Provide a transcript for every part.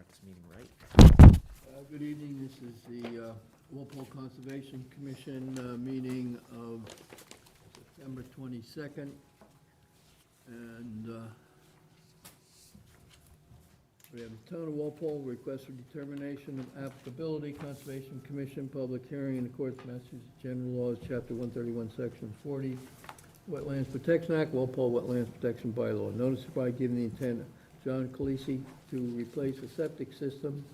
start this meeting right. Good evening, this is the Walpole Conservation Commission meeting of September 22nd. And we have the Town of Walpole request for determination of applicability, Conservation Commission, public hearing in accordance with Massachusetts General Laws, Chapter 131, Section 40, Wetlands Protection Act, Walpole Wetlands Protection Bylaw. Notice by giving the intent of John Keolis to replace a septic system,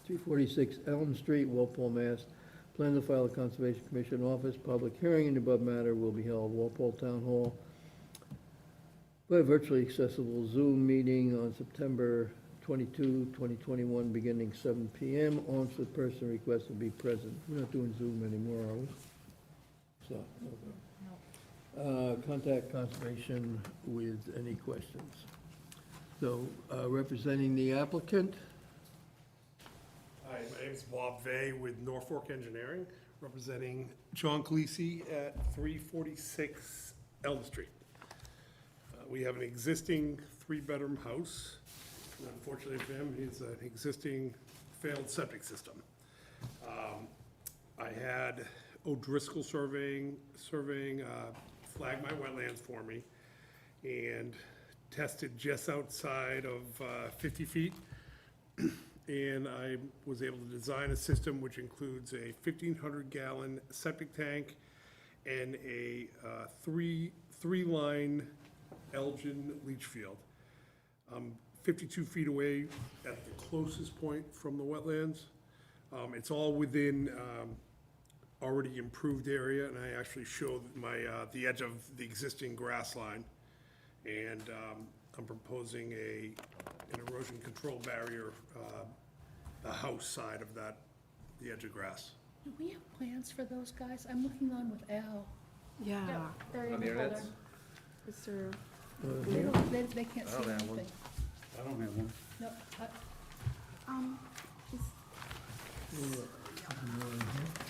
246 Elm Street, Walpole, Mass. Plan to file a Conservation Commission office. Public hearing in the above matter will be held Walpole Town Hall by a virtually accessible Zoom meeting on September 22, 2021, beginning 7 p.m. On to the person requested to be present. We're not doing Zoom anymore, are we? So, contact Conservation with any questions. So, representing the applicant. Hi, my name is Bob Vey with Norfolk Engineering, representing John Keolis at 346 Elm Street. We have an existing three-bedroom house. Unfortunately for him, he's an existing failed septic system. I had O'Driscoll surveying flag my wetlands for me and tested just outside of 50 feet. And I was able to design a system which includes a 1,500-gallon septic tank and a three-line Elgin leach field. 52 feet away at the closest point from the wetlands. It's all within already improved area, and I actually showed the edge of the existing grass line. And I'm proposing an erosion control barrier, the house side of that, the edge of grass. Do we have plans for those guys? I'm looking on with Al. Yeah. They're in On the the folder. internet? Is there, They can't I see don't have anything. I don't have one. No,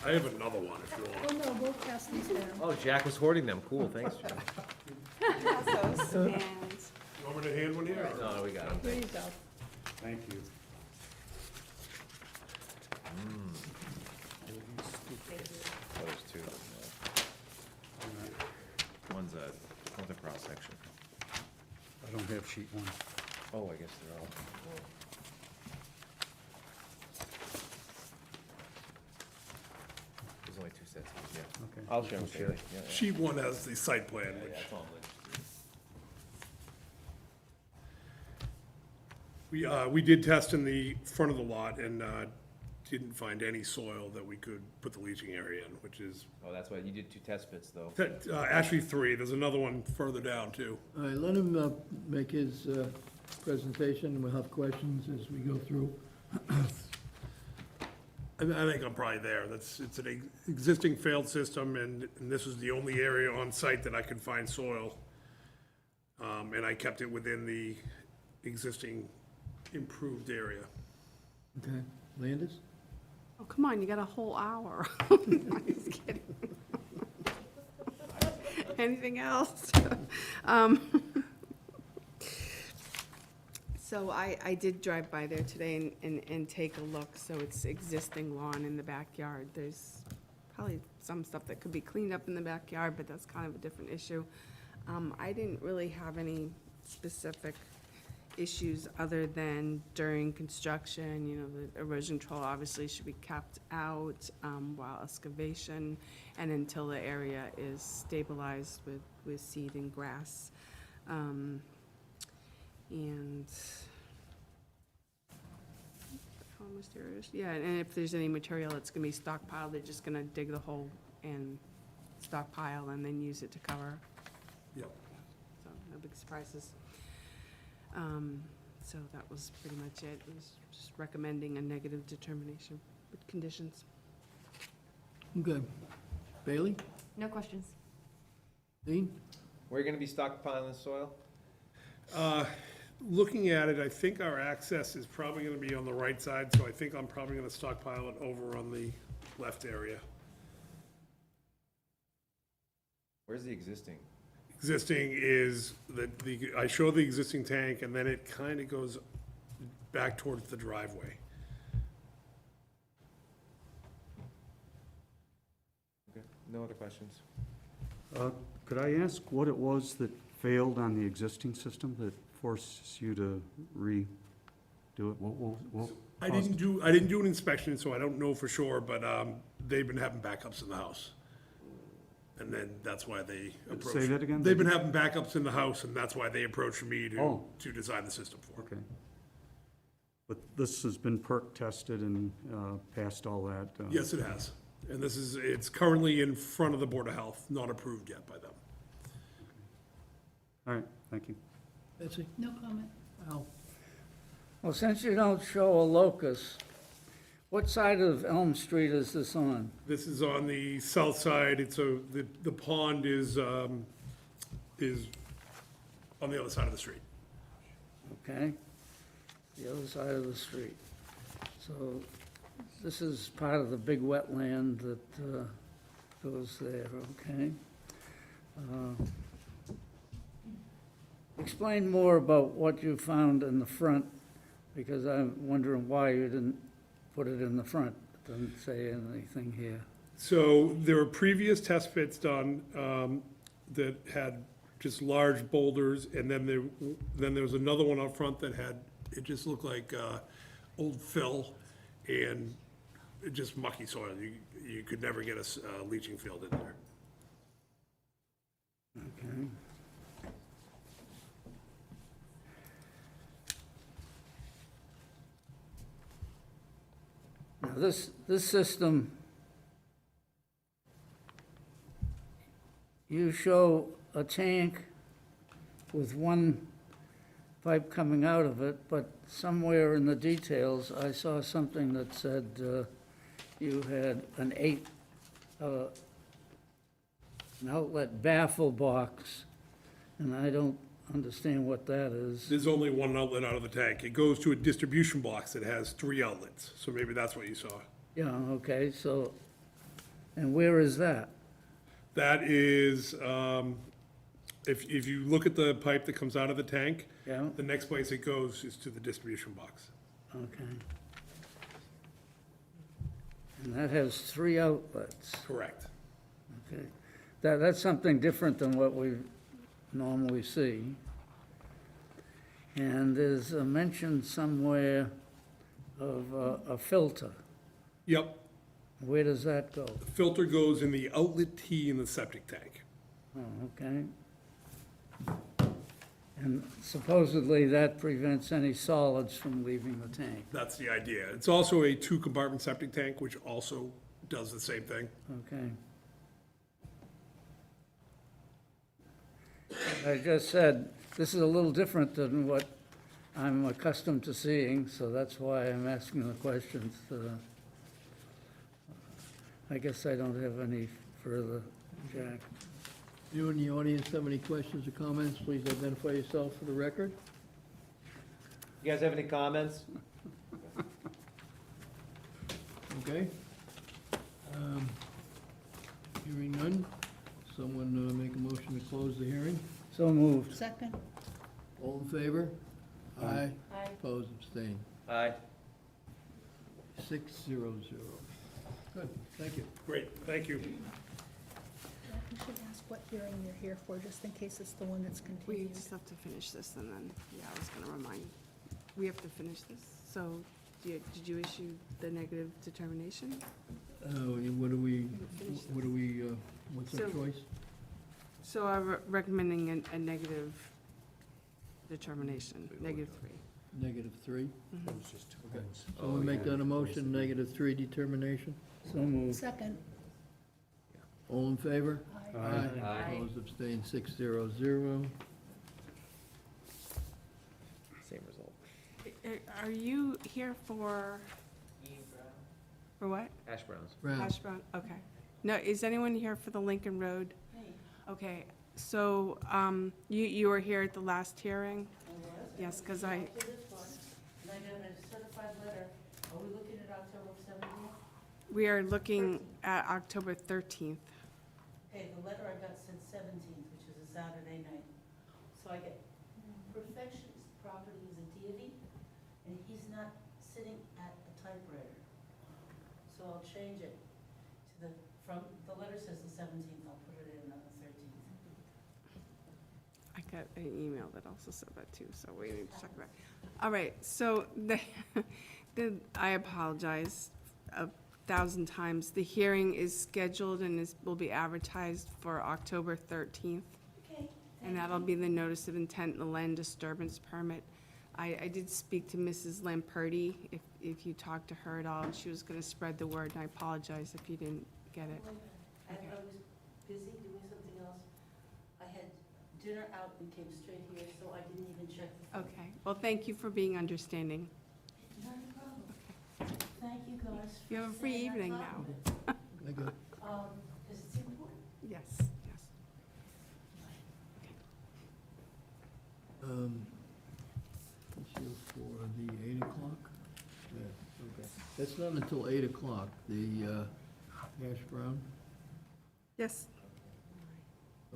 I have another one if you want. oh no, we'll pass these down. Oh, Jack was hoarding them. Cool, thanks, Jack. those, and You want me to hand one here? No, we got them. Here you go. Thank you. Oh, there's two. One's a cross section. I don't have sheet one. Oh, I guess they're all. There's only two sets, yeah. Okay. I'll share them, Share. Bailey. Yeah, yeah. Sheet one has the site plan, Yeah, which it's all lit. we did test in the front of the lot and didn't find any soil that we could put the leaching area in, which is, Oh, that's why you did two test pits, though. actually three. There's another one further down too. All right, let him make his presentation, and we'll have questions as we go through. I think I'm probably there. It's an existing failed system, and this was the only area on site that I could find soil. And I kept it within the existing improved area. Okay, Landis? oh, come on, you got a whole hour. I'm just kidding. Anything else? So I did drive by there today and take a look, so it's existing lawn in the backyard. There's probably some stuff that could be cleaned up in the backyard, but that's kind of a different issue. I didn't really have any specific issues other than during construction, you know, the erosion control obviously should be kept out while excavation and until the area is stabilized with seed and grass. And how mysterious, yeah, and if there's any material that's gonna be stockpiled, they're just gonna dig the hole and stockpile and then use it to cover. Yep. So, no big surprises. So that was pretty much it. It was just recommending a negative determination with conditions. Okay. Bailey? No questions. Dean? Where are you gonna be stockpiling the soil? Looking at it, I think our access is probably gonna be on the right side, so I think I'm probably gonna stockpile it over on the left area. Where's the existing? Existing is I show the existing tank, and then it kind of goes back towards the driveway. Okay, no other questions? Could I ask what it was that failed on the existing system that forces you to redo it? What I caused- didn't do an inspection, so I don't know for sure, but, they've been having backups in the house. And then that's why they approached. Say that again? They've been having backups in the house, and that's why they approached me Oh. to design the system for. Okay. But this has been perk tested and passed all that? Yes, it has. And it's currently in front of the Board of Health, not approved yet by them. All right, thank you. Betsy? No comment. Al? Well, since you don't show a locus, what side of Elm Street is this on? This is on the south side. The pond is on the other side of the street. Okay? The other side of the street. So this is part of the big wetland that goes there, okay? Explain more about what you found in the front, because I'm wondering why you didn't put it in the front. It doesn't say anything here. So there were previous test pits done that had just large boulders, and then there was another one up front that had, it just looked like old fill and just mucky soil. You could never get a leaching field in there. Okay. Now, this system, you show a tank with one pipe coming out of it, but somewhere in the details, I saw something that said you had an outlet baffle box, and I don't understand what that is. There's only one outlet out of the tank. It goes to a distribution box that has 3 outlets, so maybe that's what you saw. Yeah, okay, so, and where is that? That is, if you look at the pipe that comes out of the tank, Yeah, the next place it goes is to the distribution box. okay. And that has 3 outlets, Correct. okay. That's something different than what we normally see. And there's a mention somewhere of a filter. Yep. Where does that go? The filter goes in the outlet T in the septic tank. Oh, okay. And supposedly that prevents any solids from leaving the tank, That's the idea. It's also a 2-compartment septic tank, which also does the same thing. okay. I just said, this is a little different than what I'm accustomed to seeing, so that's why I'm asking the questions. I guess I don't have any further, Jack. You in the audience have any questions or comments, please identify yourself for the record. You guys have any comments? Okay. Hearing none, someone make a motion to close the hearing. So moved. Second? All in favor? Aye. Aye. Opposed, abstained. Aye. 600. Good, thank you. Great, thank you. Jack, you should ask what hearing you're here for, just in case it's the one that's We continued. just have to finish this, and then, yeah, I was gonna remind, we have to finish this, so, did you issue the negative determination? What do we, what's our So- choice? So I'm recommending a negative determination, -3. -3? Okay. Oh, Someone make yeah. that a motion, -3 determination? So moved. Second? All in favor? Aye. Aye. Opposed, abstained, 600. Same result. Are you here for? For what? Hash browns. Brown. Hash brown, okay. No, is anyone here for the Lincoln Road? Okay, so, you were here at the last hearing? Yes, because I, And I got a certified letter. Are we looking at October 17th? we are looking at October 13th. Okay, the letter I got said 17th, which is a Saturday night. So I get, Perfection's property is a deity, and he's I'll change it to the letter says the 17th, I'll put it in on the 13th. I got an email that also said that too, so we need to talk about it. All right, so I apologize 1,000 times. The hearing is scheduled and will be advertised for October 13th. Okay. And that'll be the notice of intent and the land disturbance permit. I did speak to Mrs. Lamperti, if you talked to her at all, and she was gonna spread the word, and I apologize if you didn't get it. I was busy doing something else. I had dinner out and came straight here, so I didn't even check the phone. Okay, well, thank you for being understanding. Not a problem. Thank you, guys. You have a free for staying evening on now. top of it. I got, Does it seem important? Yes, yes. issue for the 8 o'clock? Yeah, okay. That's not until 8 o'clock, the hash brown, Yes,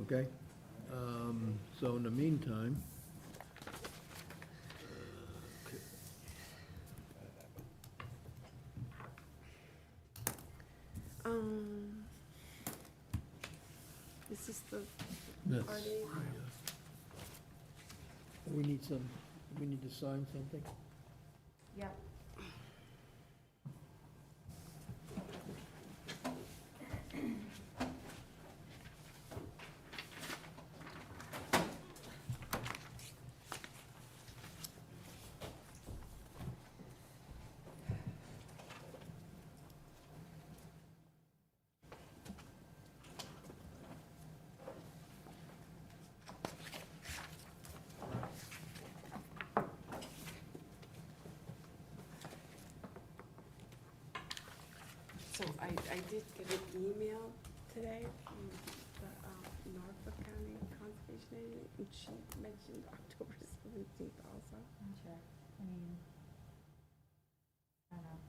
okay? So in the meantime, this is the, that's, Are they- we need to sign something? Yep. so I did get an email today from the Norfolk County Conservation Agent, and she mentioned October 17th also. Check. I mean, I don't know.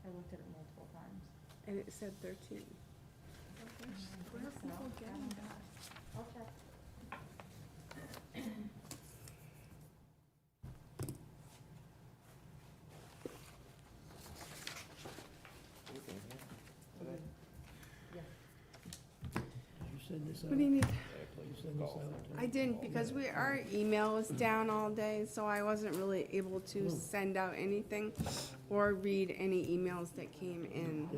I looked at it multiple times. And it said 13. Where are people getting that? I'll check. You send this out? What do you need? You send this out? I didn't, because our email was down all day, so I wasn't really able to send out anything or read any emails that came in.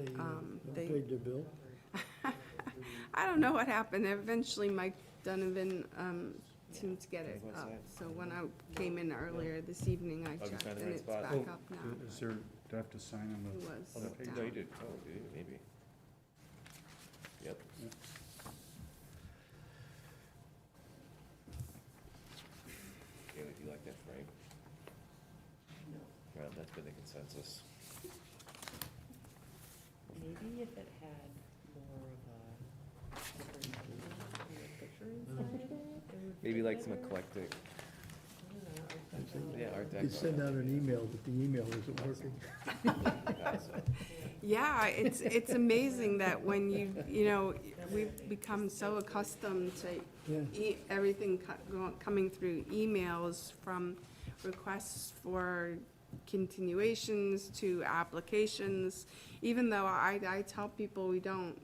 They paid their bill? I don't know what happened. Eventually, Mike Donovan seemed to get it up. So when I came in earlier this evening, I Oh, you checked, found the and right it's spot? back up now. Is there, do I have to sign on It the was other page? No, you down. did, oh, maybe. Yep. Kaylee, do you like that frame? No. Well, that's been the consensus. Maybe if it had more of a different picture inside of it, it would Maybe fit like some better. eclectic, I don't know, Art Deco. yeah, art You deco. send out an email, but the email isn't working. Yeah, it's amazing that when we've become so accustomed to Yeah. everything coming through emails, from requests for continuations to applications, even though I tell people we don't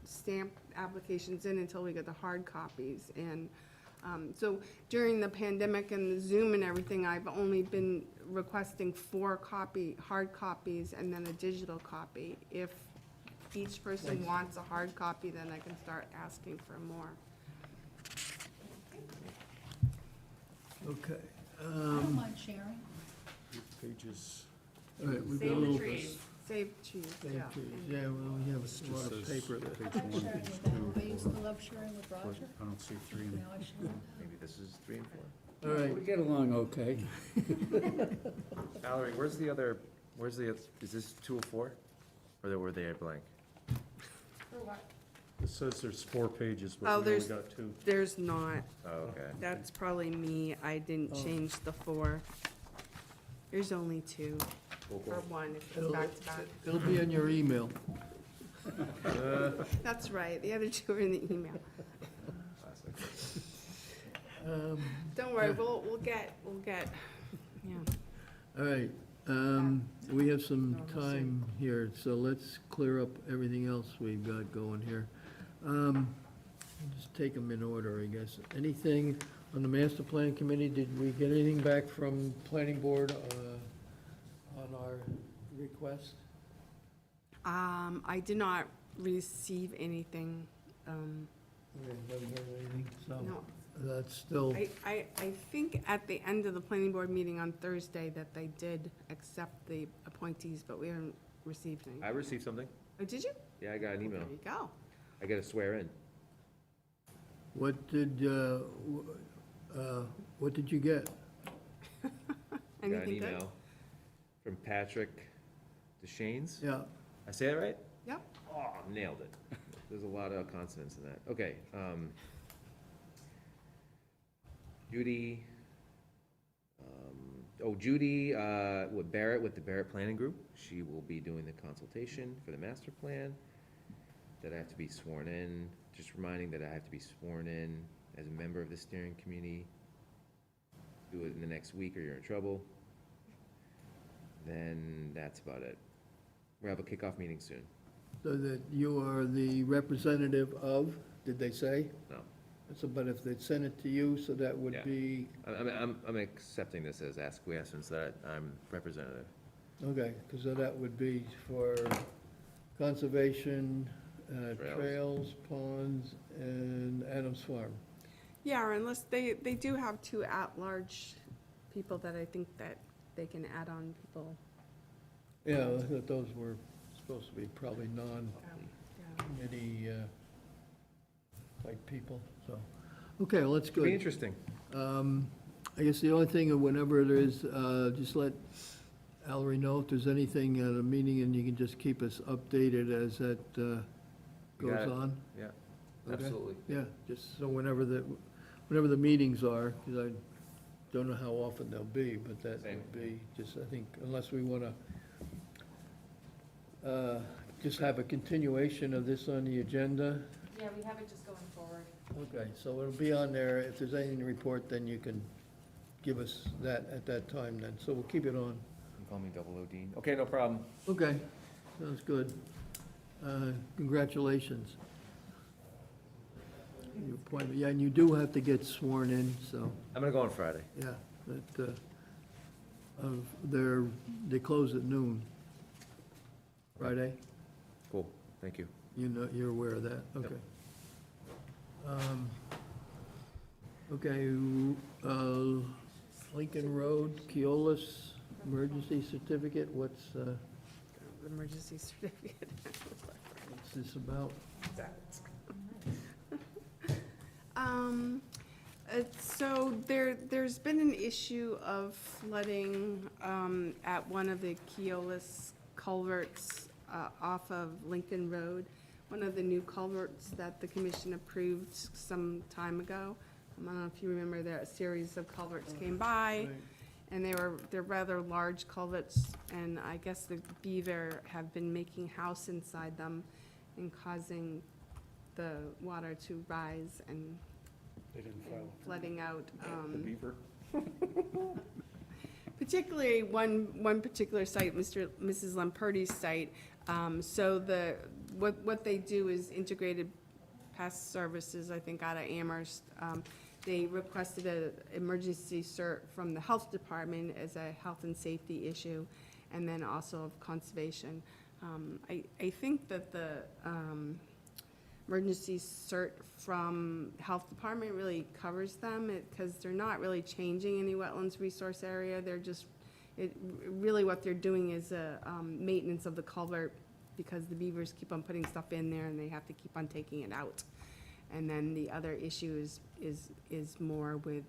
stamp applications in until we get the hard copies. And so during the pandemic and the Zoom and everything, I've only been requesting 4 hard copies and then a digital copy. If each person wants a hard copy, then I can start asking for more. Okay. I don't mind sharing. Pages. All right, we've got a Save little. the trees. Save trees, Save yeah. trees. Yeah, well, we have a lot Just of says paper there. I page like one, sharing page with two, them. I used to four. love sharing with Roger. I don't see 3 in Now I share. Maybe this is 3 and 4. All right, We get along okay. Valerie, where's the, is this 2 of 4? Or were they blank? For what? It says there's 4 pages, Oh, but we only there's- got 2. There's not. Oh, okay. That's probably me. I didn't change the 4. There's only 2, Cool, or cool. 1 if it's it'll, back to back. it'll be in your email. That's right, the other 2 are in the email. Classic. Don't worry, we'll get, yeah. All right, We have some time here, so let's clear up everything else we've got going here. Just take them in order, I guess. Anything on the master plan committee? Did we get anything back from planning board on our request? I did not receive anything, We haven't heard anything, so no. that's still, I think at the end of the planning board meeting on Thursday that they did accept the appointees, but we haven't received I anything. received something. Oh, did you? Yeah, I got an email. There you go. I got to swear in. what did you get? Got an Anything good? email from Patrick DeShanes. Yeah, I say that right? Yep. Oh, nailed it. There's a lot of consonants in that. Okay. Judy, Judy with Barrett, with the Barrett Planning Group. She will be doing the consultation for the master plan. That I have to be sworn in. Just reminding that I have to be sworn in as a member of the steering committee. Do it in the next week or you're in trouble. Then that's about it. We'll have a kickoff meeting soon. so that you are the representative of, did they say? No. So, but if they'd sent it to you, so that would Yeah. be, I'm accepting this as acquiescence that I'm representative. okay, because that would be for conservation, Trails. trails, ponds, and Adams Farm. Yeah, or unless they do have two at-large people that I think that they can add on people. Yeah, I thought those were supposed to be probably Yeah. non-committee type people, so. Okay, well, that's Be good. interesting. I guess the only thing, whenever there is, just let Allery know if there's anything at a meeting, and you can just keep us updated as that You got goes it. on. Yeah, Okay. absolutely. Yeah, just so whenever the meetings are, because I don't know how often they'll be, but that Same. would be, just, I think, unless we want to just have a continuation of this on the agenda. Yeah, we have it just going forward. Okay, so it'll be on there. If there's anything to report, then you can give us that at that time then. So we'll keep it on. You call me Double O Dean. Okay, no problem. Okay, sounds good. Congratulations. Your appointment, yeah, and you do have to get sworn in, so, I'm gonna go on Friday. yeah, that, they close at noon. Friday? Cool, thank you. You know, you're aware of that, Yep. okay. Okay, Lincoln Road, Keolis, emergency certificate, what's Emergency certificate. this about? So there's been an issue of flooding at one of the Keolis culverts off of Lincoln Road, one of the new culverts that the commission approved some time ago. I don't know if you remember, there a series of culverts came by, and they're rather large culverts, and I guess the beaver have been making house inside them and causing the water to rise and They didn't file. flooding out. The beaver? Particularly one particular site, Mrs. Lamperti's site. So what they do is integrated pest services, I think, out of Amherst. They requested an emergency cert from the health department as a health and safety issue, and then also of conservation. I think that the emergency cert from health department really covers them, because they're not really changing any wetlands resource area. They're just, really what they're doing is maintenance of the culvert, because the beavers keep on putting stuff in there and they have to keep on taking it out. And then the other issue is more with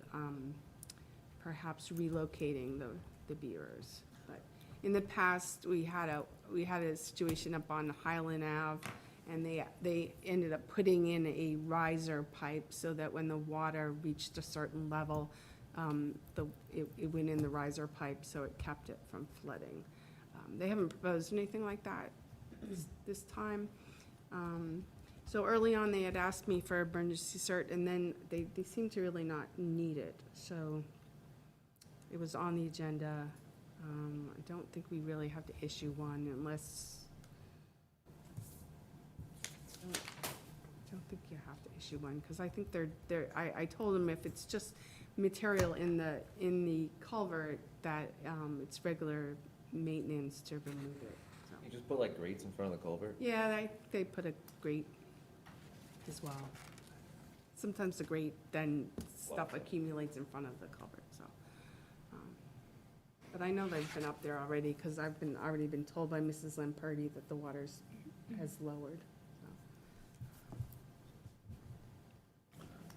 perhaps relocating the beavers. But in the past, we had a situation up on Highland Ave, and they ended up putting in a riser pipe so that when the water reached a certain level, it went in the riser pipe, so it kept it from flooding. They haven't proposed anything like that this time. So early on, they had asked me for emergency cert, and then they seemed to really not need it. So it was on the agenda I don't think we really have to issue one unless, I don't think you have to issue one, because I think I told them if it's just material in the culvert, that, it's regular maintenance to remove it, so. You just put like grates in front of the culvert? Yeah, they put a grate as well. Sometimes the grate, then stuff accumulates in front of the culvert, so. But I know they've been up there already, because I've already been told by Mrs. Lamperti that the water's has lowered, so.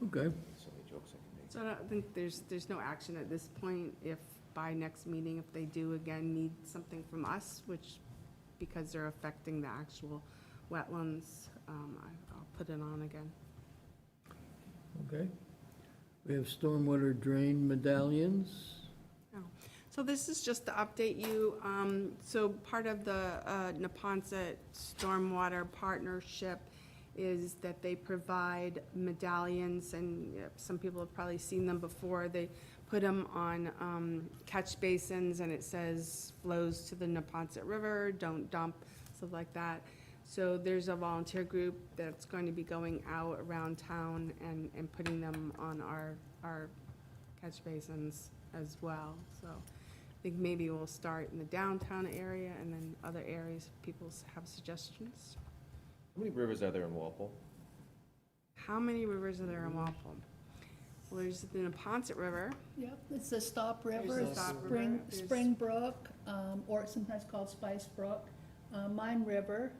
Okay. So many jokes I can make. So I don't think there's no action at this point. If by next meeting, if they do again need something from us, which, because they're affecting the actual wetlands, I'll put it on again. Okay. We have stormwater drain medallions. So this is just to update you. So part of the Ponce Stormwater Partnership is that they provide medallions, and some people have probably seen them before. They put them on catch basins, and it says flows to the Ponce River, don't dump, stuff like that. So there's a volunteer group that's going to be going out around town and putting them on our catch basins as well. So I think maybe we'll start in the downtown area, and then other areas, if people have suggestions. How many rivers are there in Walpole? How many rivers are there in Walpole? Well, there's the Neponset River. Yep, it's the Stop River, There's the it's Stop Spring, River, there's- Spring Brook, or it's sometimes called Spice Brook, Mine River,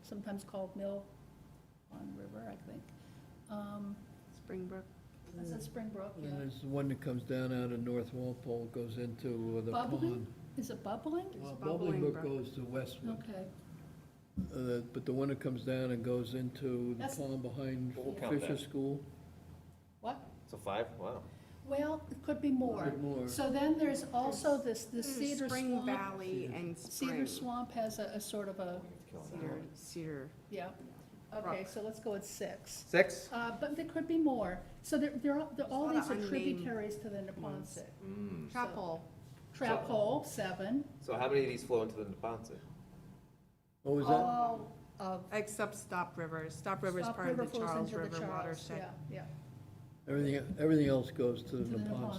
sometimes called Mill Pond River, I think. Springbrook. That's a Spring Brook, yeah. And there's the one that comes down out of North Walpole, goes into the Bubbling? pond. Is it bubbling? Well, Bubbling Bubbling Brook Brook. goes to Westwood. Okay. But the one that comes down and goes into the That's- pond behind We'll count Fisher that. School. What? So 5? Wow. Well, it could be more. Bit more. So then there's also the There's Cedar Spring Swamp. Valley and Cedar Spring. Swamp has a sort of a, Cedar. yeah. Okay, so let's go with 6. 6? But there could be more. So all lot these of are unnamed tributaries to the Neponset. ones. Mm. Trap hole. Trap Hole, 7. So how many of these flow into the Neponset? What was that? All of. Except Stop River. Stop River is Stop part of the flows Charles into the River Charles, watershed. Yeah, Everything else goes to yeah. the To the Neponset.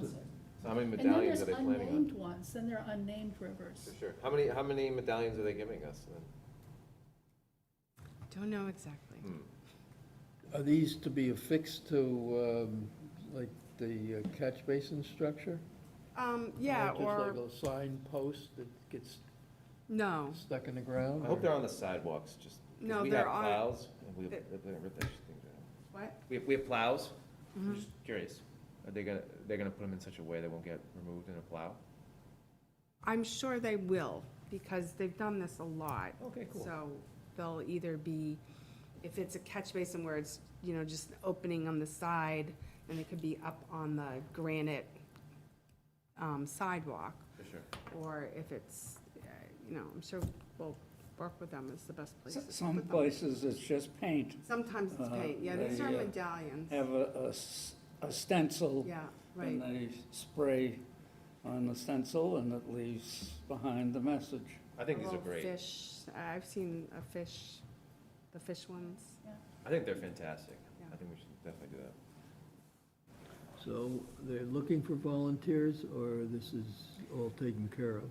So how many And then medallions there's are they planning on? unnamed ones, then there are unnamed rivers. For sure. How many medallions are they giving us then? Don't know exactly. Hmm. Are these to be affixed to, like, the catch basin structure? Yeah, or, Just like a sign post that gets no. stuck in the ground? I hope they're on the sidewalks, just, 'cause No, we they're have on- plows, and we they- have rip those things out. What? We have plows? I'm Mhm. just curious. Are they gonna put them in such a way they won't get removed in a plow? I'm sure they will, because they've done this a lot. Okay, cool. So they'll either be, if it's a catch basin where it's, just opening on the side, and it could be up on the granite sidewalk, For sure. or if it's, I'm sure we'll work with them, it's the best place to put Some them. places it's just paint. Sometimes it's paint, yeah, these are they, medallions. Have a stencil, Yeah, and right. they spray on the stencil, and it leaves behind the message. I think A these are little great. Fish, I've seen the fish ones. I think they're fantastic. Yeah. I think we should definitely do that. So they're looking for volunteers, or this is all taken care of?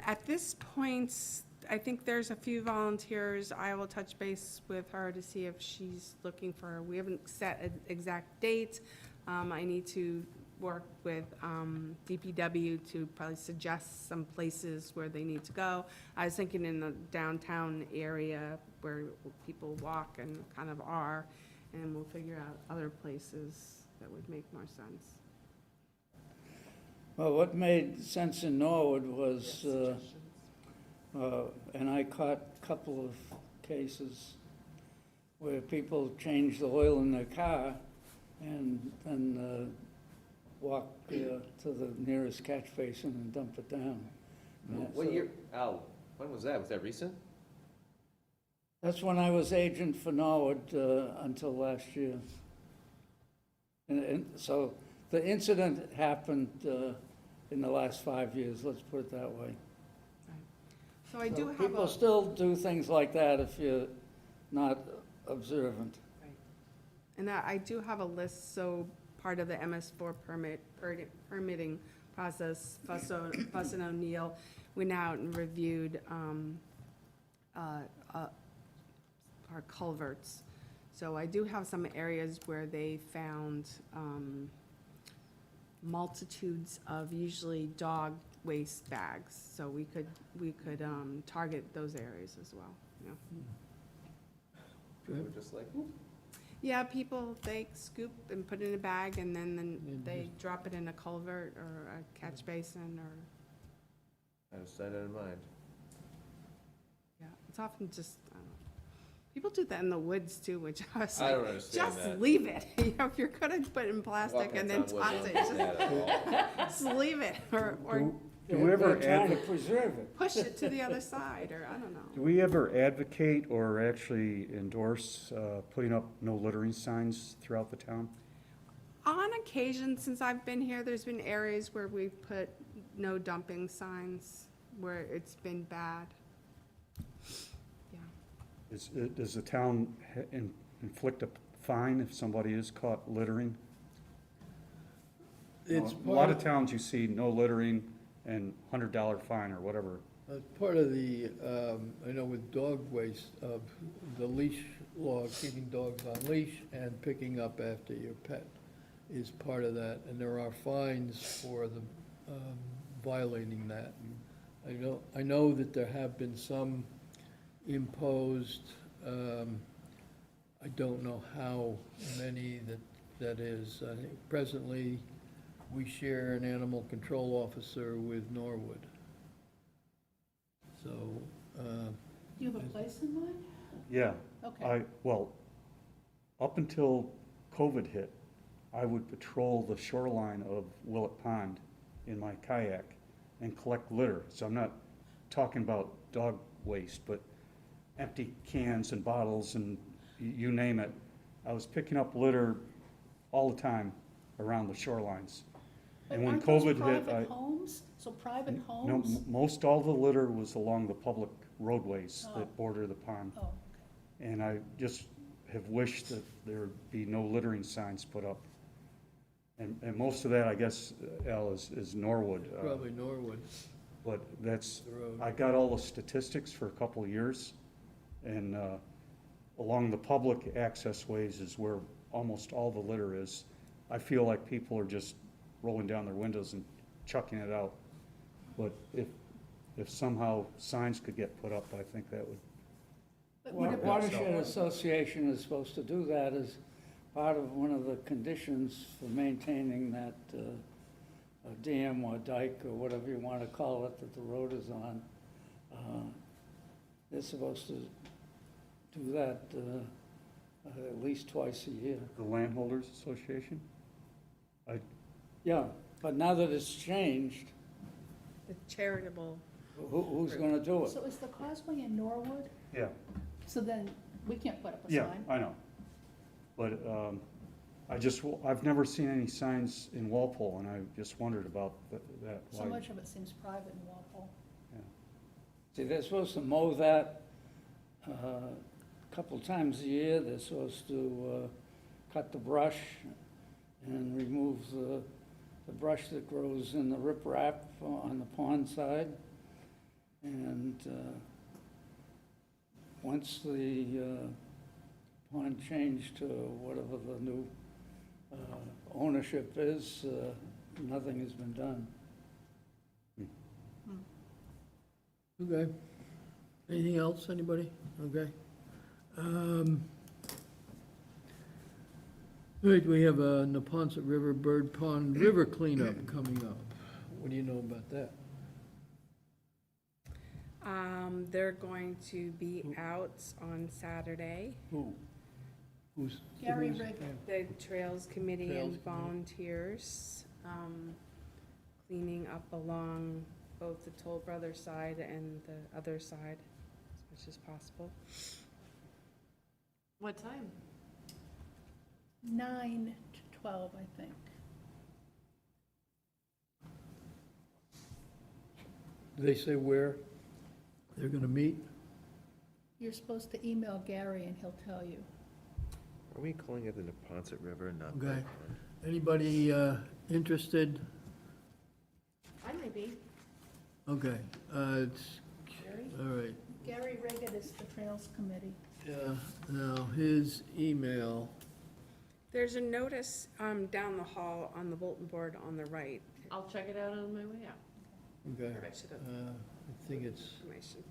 At this point, I think there's a few volunteers. I will touch base with her to see if she's looking for, we haven't set an exact date. I need to work with DPW to probably suggest some places where they need to go. I was thinking in the downtown area where people walk and kind of are, and we'll figure out other places that would make more sense. Well, what made sense in Norwood was, and I caught a couple of cases where people changed the oil in their car and then walk to the nearest catch basin and dump it down. What year, Al, when was that? Was that recent? That's when I was agent for Norwood until last year. And so the incident happened in the last 5 years, let's put it that way. So I do So have people a, still do things like that if you're not observant. and I do have a list, so part of the MS4 permitting process, Fuss and O'Neill went out and reviewed our culverts. So I do have some areas where they found multitudes of usually dog waste bags. So we could target those areas as well, you know. We're just like, whoop. Yeah, people, they scoop and put it in a bag and then And they just- drop it in a culvert or a catch basin or, Out of sight, out of mind. yeah, it's often just, I don't know. People do that in the woods too, which I was I like, don't understand just that. leave it. You know, if you're gonna put it in plastic Walking and on then wood, toss I don't it, understand that at all. just leave it or Do we ever They're trying to advocate? preserve it. push it to the other side, or I don't Do know. we ever advocate or actually endorse putting up no littering signs throughout the town? On occasion, since I've been here, there's been areas where we've put no dumping signs where it's been bad. Yeah. Does the town inflict a fine if somebody is caught littering? It's A lot of part, towns you see no littering and $100 fine or whatever. part of the, I know with dog waste, of the leash law, keeping dogs on leash and picking up after your pet is part of that, and there are fines for the violating that. And I know that there have been some imposed, I don't know how many that is. I think presently, we share an animal control officer with Norwood. So, Do you have a place in mind? Yeah, Okay. well, up until COVID hit, I would patrol the shoreline of Willett Pond in my kayak and collect litter. So I'm not talking about dog waste, but empty cans and bottles and you name it. I was picking up litter all the time around the shorelines. But And when aren't those COVID hit, private homes? So private no, homes? most all the litter was along the public roadways Oh. that border the pond. Oh, okay. And I just have wished that there would be no littering signs put up. And most of that, I guess, Al, is Norwood. probably Norwood, But that's, the road. I got all the statistics for a couple of years. And along the public access ways is where almost all the litter is. I feel like people are just rolling down their windows and chucking it out. But if somehow signs could get put up, I think that would. But would it be- Watershed Association is supposed to do that as part of one of the conditions for maintaining that dam or dike or whatever you want to call it that the road is on. They're supposed to do that at least twice a year. The Landholders Association? Yeah, but now that it's changed, The charitable, who's going to do it? So is the causeway in Norwood? Yeah. So then we can't put up a Yeah, sign? I know. But I've never seen any signs in Walpole, and I just wondered about that. So why- much of it seems private in Walpole. See, they're supposed to mow that a couple times a year. They're supposed to cut the brush and remove the brush that grows in the riprap on the pond side. And once the pond changed to whatever the new ownership is, nothing has been done. Okay. Anything else, anybody? Okay. All right, we have a Neponset River Bird Pond River cleanup coming up. What do you know about that? they're going to be out on Saturday. Who's? Gary who's- Rick. The Trails Committee Trails and Committee. volunteers, cleaning up along both the Toll Brothers side and the other side as much as possible. What time? 9 to 12, I think. Do they say where they're gonna meet? You're supposed to email Gary and he'll tell you. Are we calling it the Neponset River, not Okay. Bird Pond? Anybody interested? I might be. Okay, it's, Gary? all right. Gary Riggett is the Trails Committee. Yeah, now, his email, There's a notice down the hall on the bulletin board on the right. I'll check it out on my way out. okay, I should have I think it's information.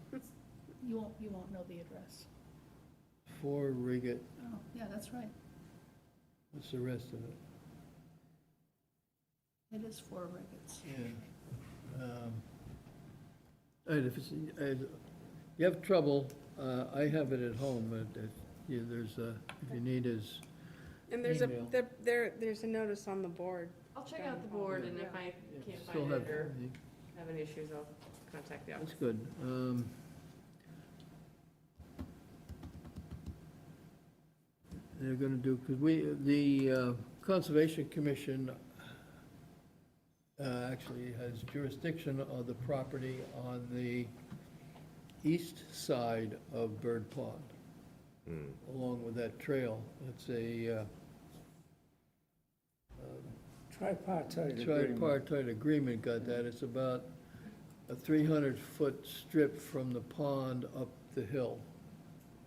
You won't know the address. for Riggett. Oh, yeah, that's right. What's the rest of it? It is for Riggett's. Yeah. And if it's, you have trouble, I have it at home, but there's a, if you need his, And there's Email. there's a notice on the board. I'll check out the board, and if I can't still find have, it or have any issues, I'll contact the office. that's good. They're gonna do, because the Conservation Commission actually has jurisdiction of the property on the east side of Bird Pond, along with that trail. It's a Tripartite agreement. tripartite agreement, got that. It's about a 300-foot strip from the pond up the hill.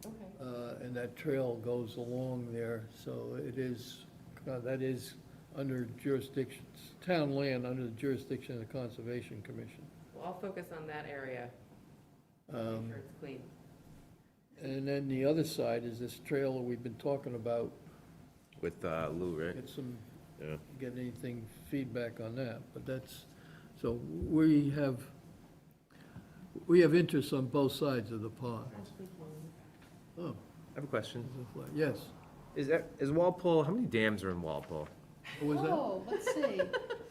Okay. And that trail goes along there, so it is, that is under jurisdiction, town land under the jurisdiction of the Conservation Commission. Well, I'll focus on that area, make Um, sure it's clean. And then the other side is this trail that we've been talking about. With Lou, right? Get some, Yeah. get anything, feedback on that, but that's, so we have interest on both sides of the pond. Oh, I have a question. yes. Is Walpole, how many dams are in Walpole? What was that? Oh, let's see.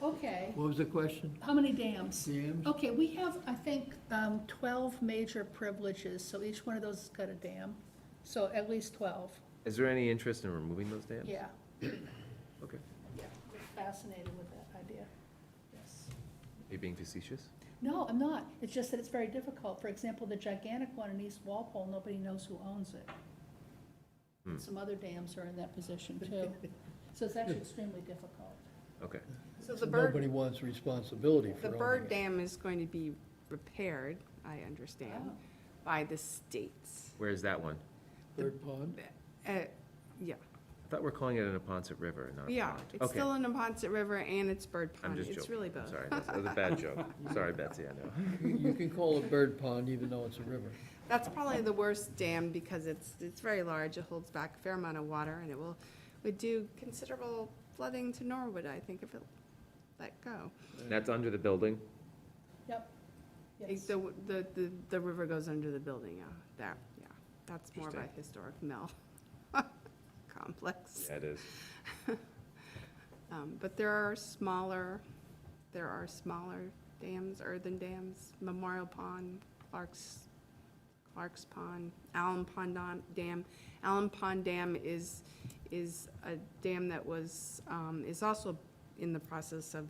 Okay. What was the question? How many dams? Dams? Okay, we have, I think, 12 major privileges, so each one of those has got a dam. So at least 12, Is there any interest in removing those dams? yeah. Okay. Yeah, we're fascinated with that idea, yes. Are you being facetious? No, I'm not. It's just that it's very difficult. For example, the gigantic one in East Walpole, nobody knows who owns it. Hmm. Some other dams are in that position too. So it's actually extremely difficult. Okay. So So nobody wants responsibility for the owning bird it. dam is going to be repaired, I understand, Oh. by the states. Where is that one? Bird Pond? Yeah, I thought we're calling it a Neponset River, not a yeah, pond. it's Okay. still in the Ponce River and it's Bird I'm Pond. just It's joking. really I'm both. sorry, that was a bad joke. Sorry, Betsy, I know. You can call it Bird Pond even though it's a river. That's probably the worst dam because it's very large. It holds back a fair amount of water and it would do considerable flooding to Norwood, I think, if it let go. That's under the building? Yep. Yes. The river goes under the building, yeah, that's more of a Interesting. historic mill complex. Yeah, it is. But there are smaller dams, earthen dams, Memorial Pond, Clark's Pond, Allen Pond Dam. Allen Pond Dam is a dam that was, is also in the process of,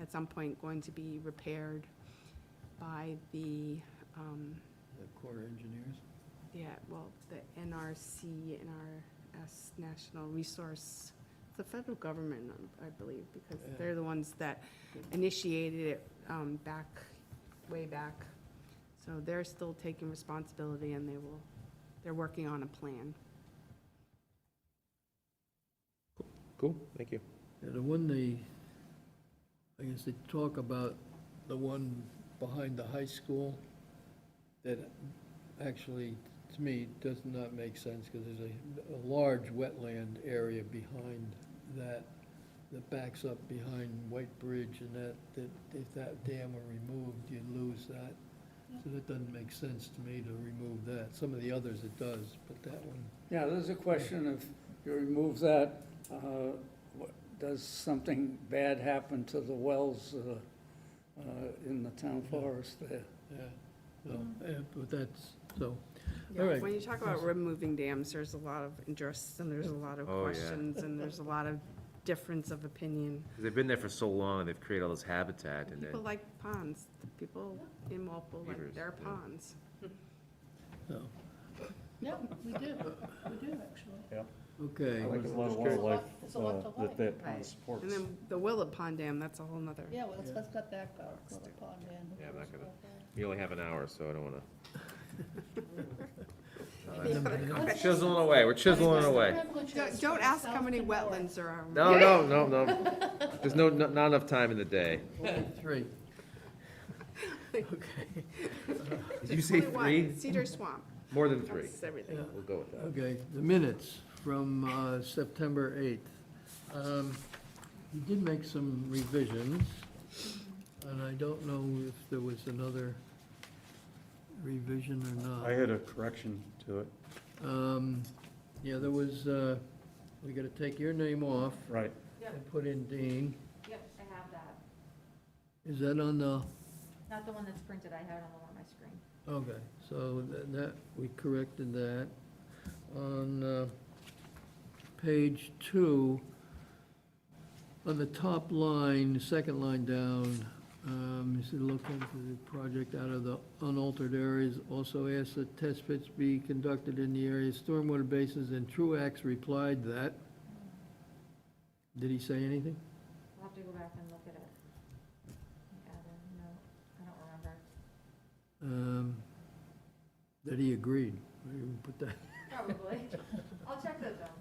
at some point, going to be repaired by the, The Corps of Engineers. the NRC, NRS, National Resource, the federal government, I believe, because Yeah. they're the ones that initiated it way back. So they're still taking responsibility and they're working on a plan. Cool, thank you. Yeah, I guess they talk about the one behind the high school that actually, to me, does not make sense because there's a large wetland area behind that backs up behind White Bridge and that if that dam were removed, you'd lose that. So that doesn't make sense to me to remove that. Some of the others it does, but that one, Yeah, there's a question if you remove that, does something bad happen to the wells in the town forest there? yeah. So, but that's, so, Yeah, All right. when you talk about removing dams, there's a lot of interests and there's a lot of Oh, yeah. questions and there's a lot of difference of opinion. 'Cause they've been there for so long, they've created all this habitat, and People then, like ponds. People in Walpole like Beavers, their yeah. ponds. So, Yeah, we do, actually. okay. There's a lot of There's a lot- wildlife there's a lot to like. that pond Right. supports. And then the Willett Pond Dam, that's a whole nother. Yeah, well, let's Yeah. cut that out, put a pond in. Yeah, I'm not gonna- we only have an hour, so I don't wanna. Let's just- Chiseling away, we're chiseling away. Don't ask how many wetlands there are. No. There's not enough time in the day. Only 3. Okay, Did you say Only one, 3? Cedar Swamp. More than 3. That's everything. Yeah. We'll go with that. okay, the minutes from September 8th. You did make some revisions, and I don't know if there was another revision or not. I had a correction to it, Yeah, there was, we gotta take your name off right. and put in Dean. Yep, I have that. Is that on the, Not the one that's printed, I have it on the one on my screen. okay, so that, we corrected that. On page 2, on the top line, the second line down, you said look into the project out of the unaltered areas. Also asked that test pits be conducted in the area stormwater basins, and Truax replied that. Did he say anything? I'll have to go back and look at it. Yeah, no, I don't remember. That he agreed. We put that. Probably. I'll check those out.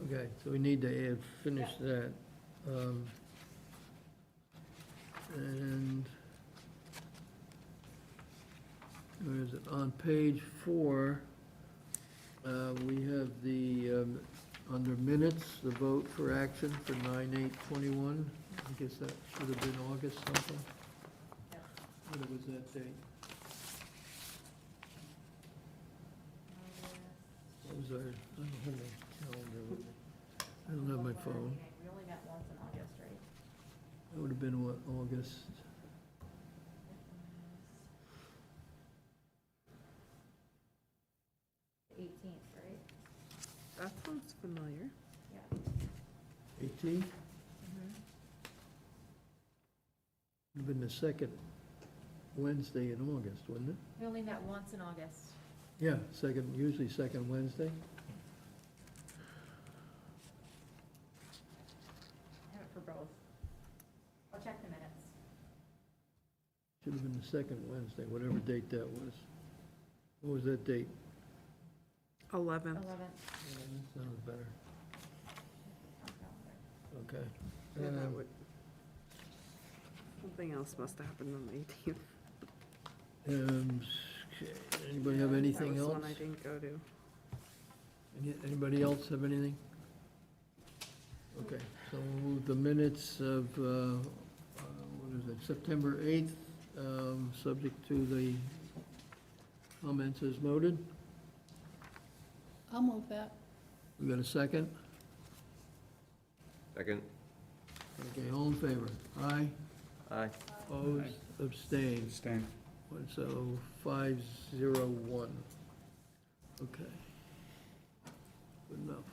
Okay, so we need to finish that. And where is it? On page 4, we have the, under minutes, the vote for action for 9/8/21. I guess that should have been August something. Yep. What was that date? What was our, I don't have my calendar with me. I don't have my phone. We only met once in August, right? That would have been what, August? The 18th, right? That sounds familiar. Yeah. 18th? Would have been the second Wednesday in August, wouldn't it? We only met once in August. Yeah, usually second Wednesday. I have it for both. I'll check the minutes. Should have been the second Wednesday, whatever date that was. What was that date? 11th. 11th. Sounds better. Okay. Yeah, that would. Something else must have happened on the 18th. Okay, anybody have anything That was else? the one I didn't go to. Anybody else have anything? Okay, so the minutes of, what is it, September 8th, subject to the comments as noted. I'll move that. We got a second? Second? Okay, all in favor? Aye? Aye. Opposed? Abstained? Abstain. So 501. Okay. Good enough.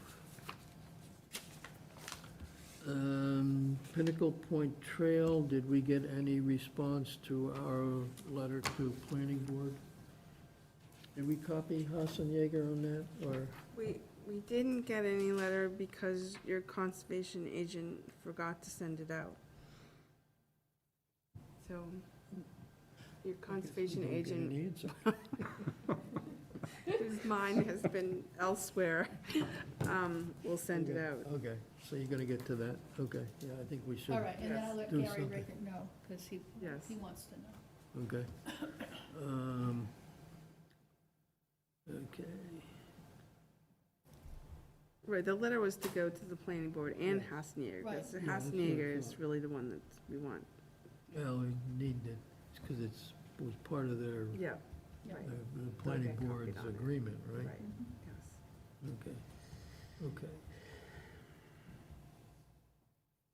Pinnacle Point Trail, did we get any response to our letter to planning board? Did we copy Hassan Yeager on that, or? We didn't get any letter because your conservation agent forgot to send it out. So, your conservation Don't get agent, an answer. whose mind has been elsewhere, will send it Okay, out. Okay, so you're gonna get to that, okay, yeah, I think we should. All right, and then I'll let do Gary something. Rickert know, because he Yes. wants to know. Okay. Okay, Right, the letter was to go to the planning board and Hasnier, Right. because the Yeah, that's what I Hasnier is thought. really the one that we want. well, we need to, because it was part of their, Yeah. the Right. the planning get copied board's on it. agreement, right? Right, yes. Okay, okay.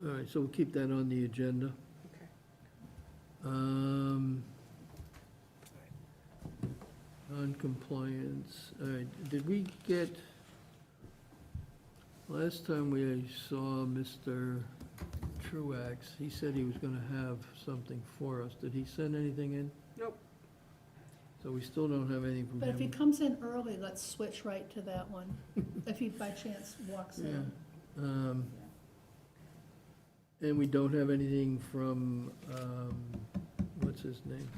All right, so we'll keep that on the agenda. Okay. Non-compliance, all right, did we get, Last time we saw Mr. Truax, he said he was gonna have something for us. Did he send anything in? Nope. So we still don't have anything from But if he him? comes in early, let's switch right to that one, if he by chance walks Yeah. in. And we don't have anything from, what's his name?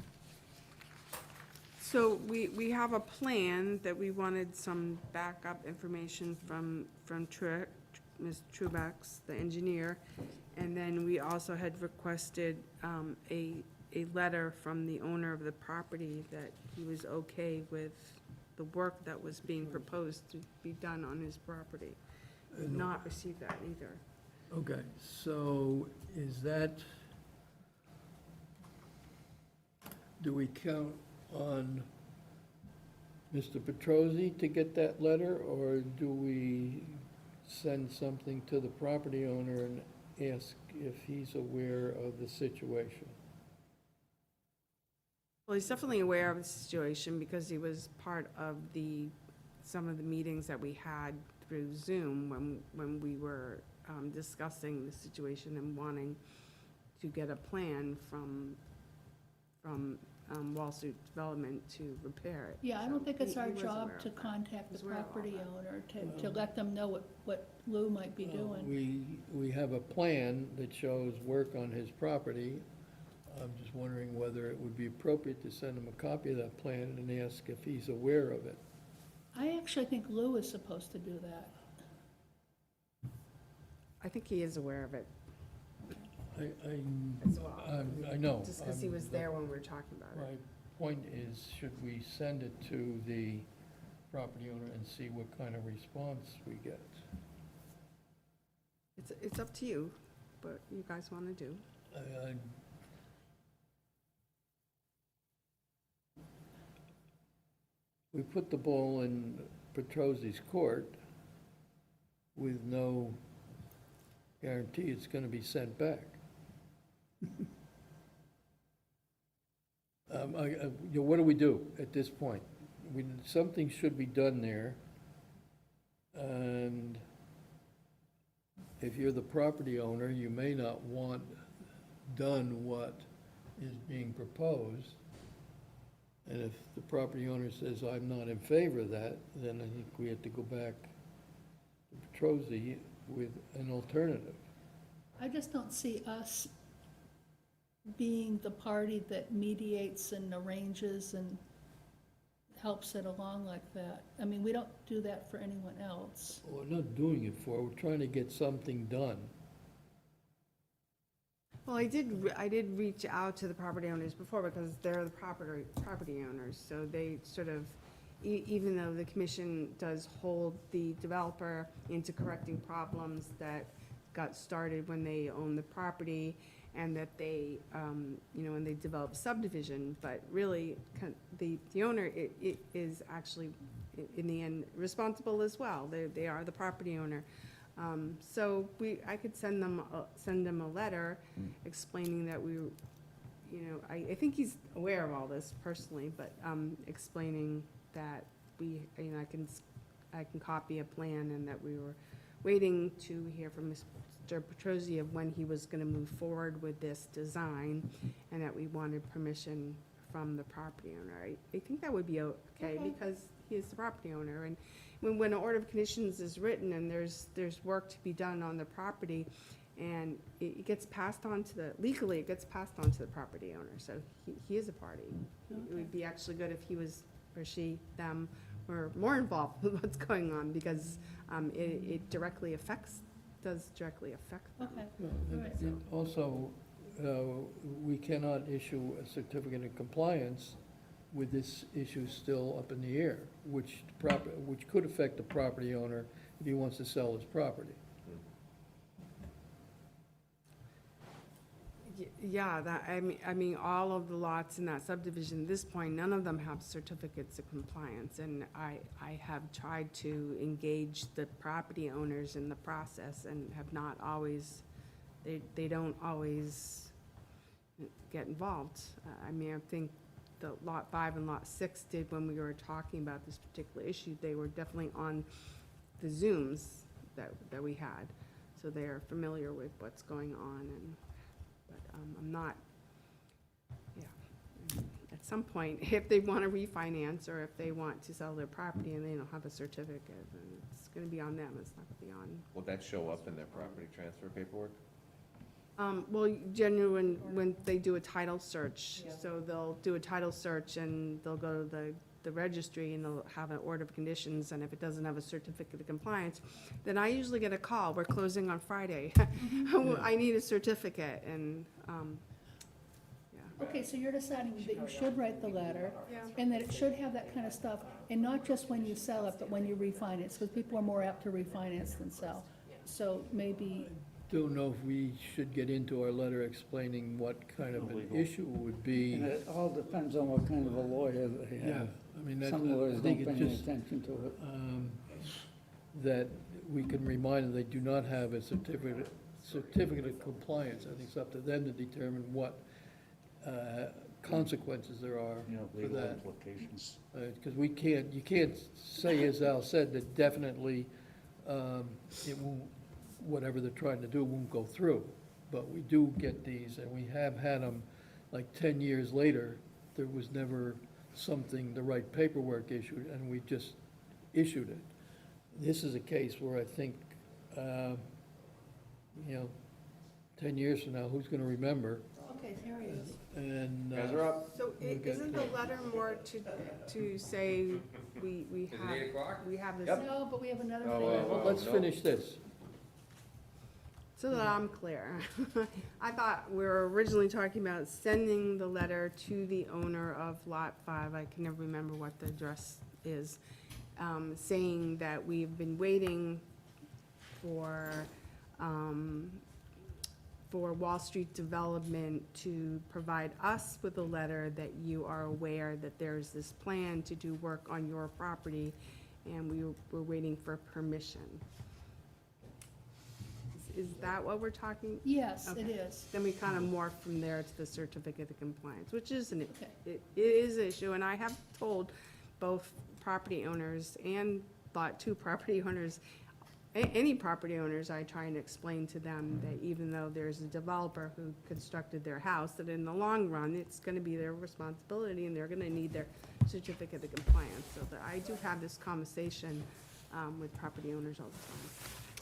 So we have a plan that we wanted some backup information from Ms. Trubax, the engineer. And then we also had requested a letter from the owner of the property that he was okay with the work that was being proposed to be done on his property. We've not received that either. Okay, so is that, do we count on Mr. Petrosi to get that letter, or do we send something to the property owner and ask if he's aware of the situation? Well, he's definitely aware of the situation because he was part of some of the meetings that we had through Zoom when we were discussing the situation and wanting to get a plan from Wall Street Development to repair it. Yeah, I So don't think it's he our was job aware to of that. contact the He's aware of all property that. owner to let them know what Lou might be doing. We have a plan that shows work on his property. I'm just wondering whether it would be appropriate to send him a copy of that plan and ask if he's aware of it. I actually think Lou is supposed to do that. I think he is aware of it I as well. I know. Just because he was there when we were talking about My it. point is, should we send it to the property owner and see what kind of response we get? It's up to you, what you guys want to do. I- We put the ball in Petrosi's court with no guarantee it's gonna be sent back. What do we do at this point? Something should be done there, and if you're the property owner, you may not want done what is being proposed. And if the property owner says, I'm not in favor of that, then I think we have to go back to Petrosi with an alternative. I just don't see us being the party that mediates and arranges and helps it along like that. I mean, we don't do that for anyone else. Well, we're not doing it for, we're trying to get something done. Well, I did reach out to the property owners before because they're the property owners, so they sort of, even though the commission does hold the developer into correcting problems that got started when they owned the property and that they, when they developed subdivision, but really, the owner is actually, in the end, responsible as well. They are the property owner. So I could send them a letter explaining that I think he's aware of all this personally, but, explaining that I can copy a plan and that we were waiting to hear from Mr. Petrosi of when he was gonna move forward with this design and that we wanted permission from the property owner. I think that would be okay because he is the property owner, and when an order of conditions is written and there's work to be done on the property, and it gets passed on to legally, it gets passed on to the property owner, so he is a party. It would be actually good if he was, or she, them, were more involved with what's going on, because it does directly affect them. Okay, Well, all right. and also, we cannot issue a certificate of compliance with this issue still up in the air, which could affect the property owner if he wants to sell his property. Yeah, I mean, all of the lots in that subdivision, at this point, none of them have certificates of compliance, and I have tried to engage the property owners in the process and have not always, they don't always get involved. I mean, I think the Lot 5 and Lot 6 did when we were talking about this particular issue. They were definitely on the Zooms, that we had. So they're familiar with what's going on, but I'm not, yeah. At some point, if they want to refinance or if they want to sell their property and they don't have a certificate, then it's going to be on them, it's not going to be on. Will that show up in their property transfer paperwork? Well, generally, when they do a title search, so they'll do a title search and they'll go to the registry and they'll have an order of conditions, and if it doesn't have a certificate of compliance, then I usually get a call, we're closing on Friday. I need a certificate, and, yeah. Okay, so you're deciding that you should write the letter, Yeah. and that it should have that kind of stuff, and not just when you sell it, but when you refinance, because people are more apt to refinance than sell. So maybe, Don't know if we should get into our letter explaining what kind of an Illegal. issue it would And be. it all depends on what kind of a lawyer they Yeah, have. I mean, that's, Some lawyers I think don't it's pay any just, attention to it. that we can remind them they do not have a certificate of compliance. I think it's up to them to determine what consequences there are You know, for legal that. implications. Because you can't say, as Al said, that definitely it won't, whatever they're trying to do won't go through. But we do get these, and we have had them, like 10 years later, there was never something, the right paperwork issued, and we just issued it. This is a case where I think, 10 years from now, who's going to remember? okay, here he is. And Guys are up. So We'll get isn't to the it. letter more to say we Is it 8 o'clock? we have this, No, but we have another Oh, thing. Well, let's no. finish this. so that I'm clear. I thought we were originally talking about sending the letter to the owner of Lot 5, I can never remember what the address is, saying that we've been waiting for Wall Street Development to provide us with a letter that you are aware that there's this plan to do work on your property, and we're waiting for permission. Is that what we're talking? Yes, it Okay. is. Then we kind of morph from there to the certificate of compliance, which is Okay. it is an issue, and I have told both property owners and Lot 2 property owners, any property owners, I try and explain to them that even though there's a developer who constructed their house, that in the long run, it's gonna be their responsibility, and they're gonna need their certificate of compliance. So that I do have this conversation with property owners all the time.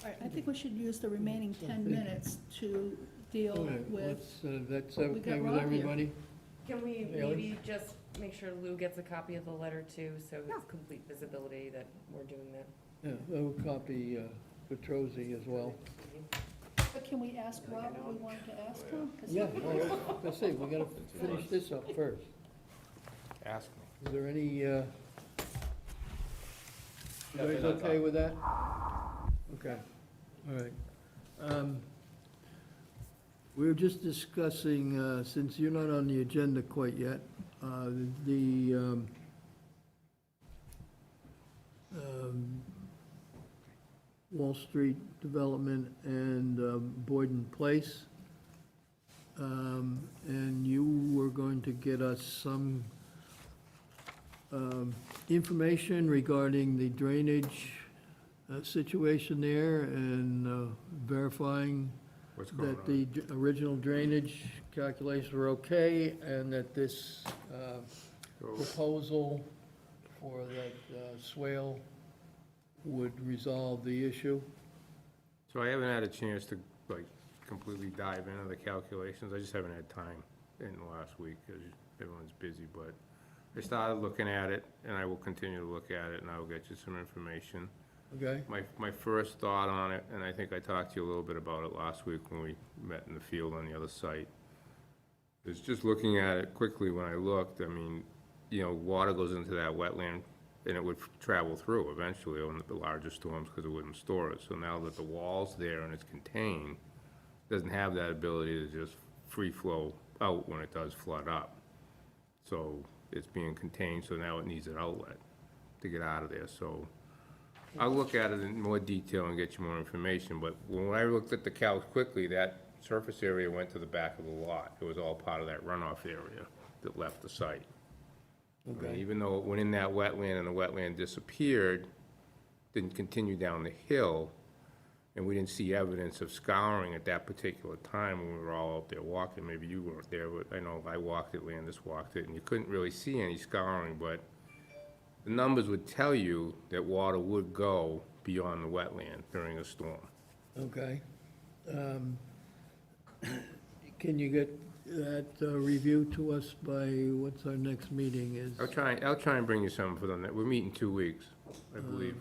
All right, I think we should use the remaining 10 minutes to deal All right, with, that's we okay got with Rob here. everybody? Can we Haley? maybe just make sure Lou gets a copy of the letter too, so Yeah. it's complete visibility that we're doing that? Yeah, I'll copy Petrosi as well. but can we ask Rob what we wanted to ask him? 'Cause Yeah, well, let's see, we gotta finish this up first. Ask me. Is there any, you guys okay with that? Okay, all right. We were just discussing, since you're not on the agenda quite yet, the Wall Street Development and Boyden Place. And you were going to get us some information regarding the drainage situation there and verifying that the original drainage calculations were okay and that this proposal for that swale would resolve the issue. So I haven't had a chance to, like, completely dive into the calculations. I just haven't had time in the last week, because everyone's busy, but I started looking at it, and I will continue to look at it, and I will get you some information. Okay? My first thought on it, and I think I talked to you a little bit about it last week when we met in the field on the other site, is just looking at it quickly when I looked, I mean, water goes into that wetland, and it would travel through eventually on the larger storms because it wouldn't store it. So now that the wall's there and it's contained, it doesn't have that ability to just free flow out when it does flood up. So it's being contained, so now it needs an outlet to get out of there. So I'll look at it in more detail and get you more information, but when I looked at the calc quickly, that surface area went to the back of the lot. It was all part of that runoff area that left the site. I mean, Okay. even though it went in that wetland and the wetland disappeared, didn't continue down the hill, and we didn't see evidence of scouring at that particular time when we were all out there walking. Maybe you weren't there, but I know I walked it, Landis walked it, and you couldn't really see any scouring, but the numbers would tell you that water would go beyond the wetland during a storm. Okay. Can you get that review to us by, what's our next meeting is? I'll try and bring you something for we're meeting 2 weeks, I believe.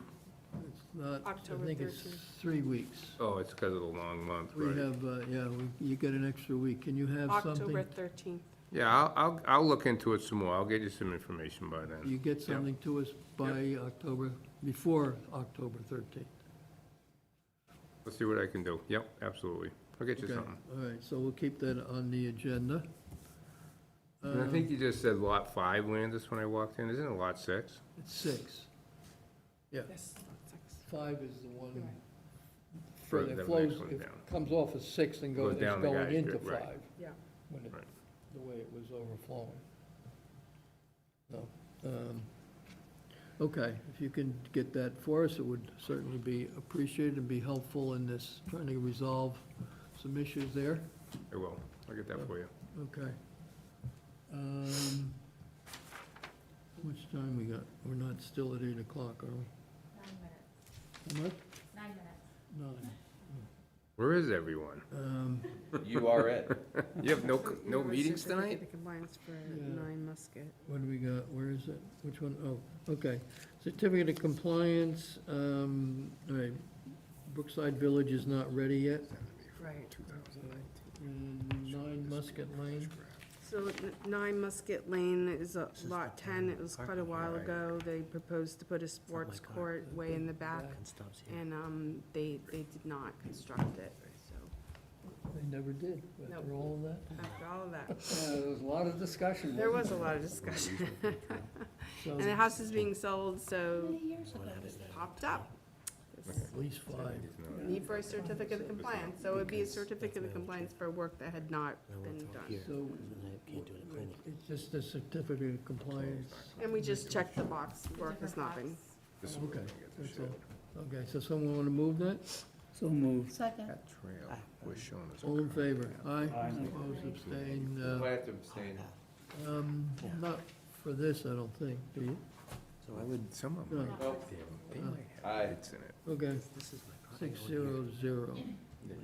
It's not, I October think it's 13th. 3 weeks. Oh, it's because of the long month, We right? have, you get an extra week. Can you have October something? 13th. Yeah, I'll look into it some more. I'll get you some information by then. You get something to us by October, before October 13th? Let's see what I can do. Yep, absolutely. I'll get you Okay, something. all right, so we'll keep that on the agenda. And I think you just said lot 5, Landis, when I walked in. Isn't it lot 6? It's 6. Yeah, Yes. 5 is the one Right. Further that than the flows, next one it down. comes off of 6 and Goes goes, down it's the going guy's into drip, right. 5. Yeah. When it, Right. the way it was overflowing. No, okay, if you can get that for us, it would certainly be appreciated and be helpful in this, trying to resolve some issues there. I will. I'll get that for you. Okay. How much time we got? We're not still at 8 o'clock, are we? 9 minutes. How much? 9 minutes. 9. Where is everyone? You are it. You have no We have a meetings certificate tonight? of compliance for Yeah. 9 Musket. What do we got? Where is it? Which one? Oh, okay. Certificate of compliance, all right. Brookside Village is not ready yet. Right. And 9 Musket Lane. So 9 Musket Lane is a lot 10. It was quite a while ago. They proposed to put a sports court way in the back, and they did not construct it, so They never did, after Nope. all of that. after all of that. Yeah, there was a lot of discussion. There was a lot of discussion. So, And the house is being sold, so Many years ago was it that? popped up. at least 5. Need for a certificate of compliance, so it would be a certificate of compliance for work that had not been done. So, it's just a certificate of compliance. And we just checked the box, work has not been. Okay, that's all. Okay, so someone want to move that? So moved. Second. That trail was shown as a All in curve. favor? Aye. Aye. Opposed, abstained, I have to abstain. not for this, I don't think, do you? So I would, Some of No. them, they might Aye. have bits in it. Okay, this is my property. 600. Yeah,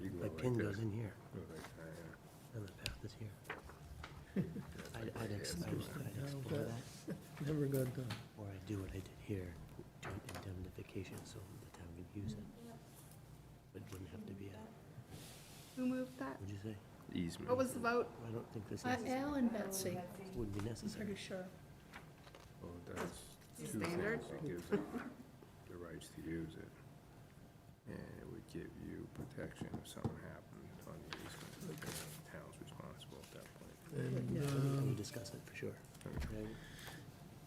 you go My like pin that. goes in here, Go like that, yeah. and the path is here. I'd explore that, Never got done. or I'd do what I did here, joint indemnification, so the town could use it. But it wouldn't have to be a, Who moved that? what'd you say? Easement. What was the vote? I don't think this Al and Betsy, wouldn't be I'm necessary. pretty sure. Well, that's two Standard. things. It gives them the rights to use it. And it would give you protection if something happened on the easement. The town's responsible at that point. And, We would discuss it for sure.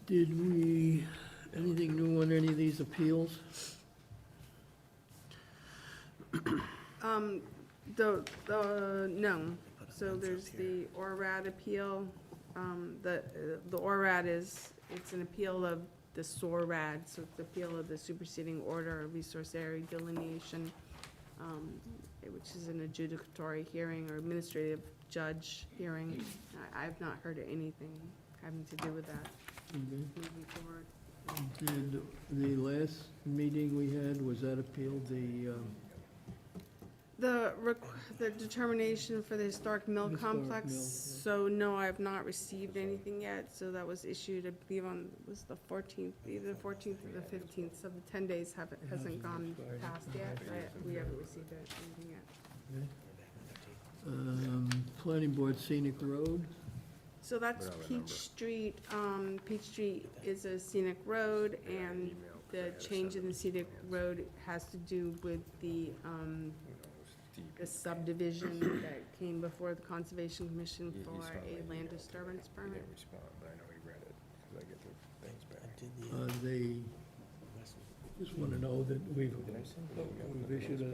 did we, anything new on any of these appeals? No. So there's the ORAD appeal. The ORAD is, it's an appeal of the SORAD, so it's appeal of the superseding order of resource area delineation, which is an adjudicatory hearing or administrative judge hearing. I've not heard of anything having to do with that moving forward. Did the last meeting we had, was that appealed, The determination for the historic mill Historic complex, mill, yeah. so no, I have not received anything yet, so that was issued, I believe on, was the 14th, either the 14th or the 15th, so the 10 days hasn't hasn't gone expired. past yet. We haven't received anything yet. planning board scenic road? So that's Without a Peach number. Street. Peach Street is a scenic road, and the change in the scenic road has to do with the subdivision that came before the Conservation Commission He for saw my a land email. disturbance He permit. didn't respond, but I know he read it, because I get the things back. I did the, They just want to know that we've issued a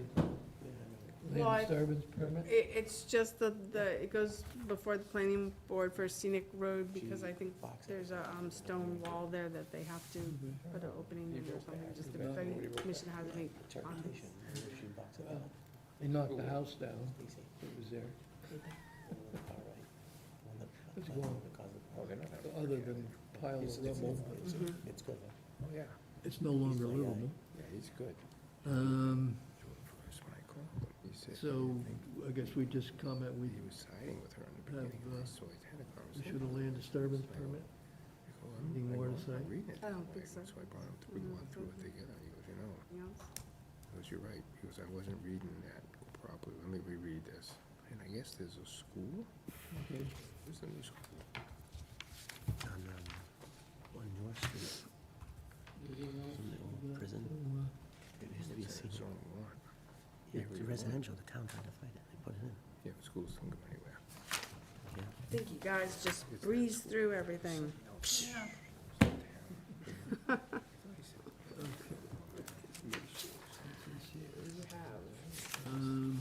Well, land disturbance permit? It's just it goes before the planning board for scenic road, because I think there's a stone wall there that they have to put an opening in or something, just if any commission has any comments. interpretation, motion box. talks about it. They knocked the house down, Stacy, it was there, the one on the far right, the one that, It's that gone. that caused the- Oh, they're not having. other than piles of rubble. It's good, though. Oh, yeah, It's no longer He's the guy. livable. yeah, he's good. First when I called him, he said. So I guess we just comment, we He was siding with her in the have, beginning, so I had a conversation. issued a land disturbance permit. Anything more to say? I don't think so. So I brought him, we went through it together, he goes, you know, Anything else? he goes, you're right, he goes, I wasn't reading that properly, let me reread this. And I guess there's a school, Okay. there's a new school. On North Street, in the old prison, there used to be a It's senior. zone one. Yeah, it's residential, the town tried to fight it, they put it in. Yeah, but schools don't go anywhere. Yeah. I think you guys just breeze through everything. Yeah. Um,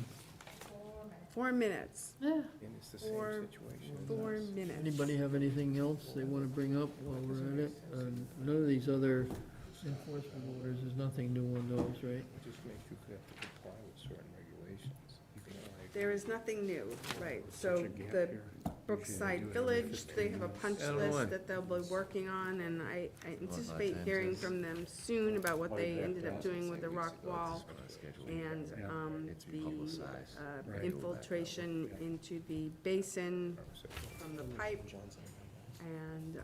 4 minutes, Yeah. And it's the same Four- situation. 4 minutes. Anybody have anything else they want to bring up while we're at it? None of these other enforcement orders, there's nothing new on those, right? Just makes you have to comply with certain regulations. You can like. There is nothing new, right, so the Brookside Village, they have a punch I don't know list why. that they'll be working on, and I anticipate hearing from them soon about what they ended up doing with the rock wall and, It's the, publicized. infiltration into the basin from the pipe, and,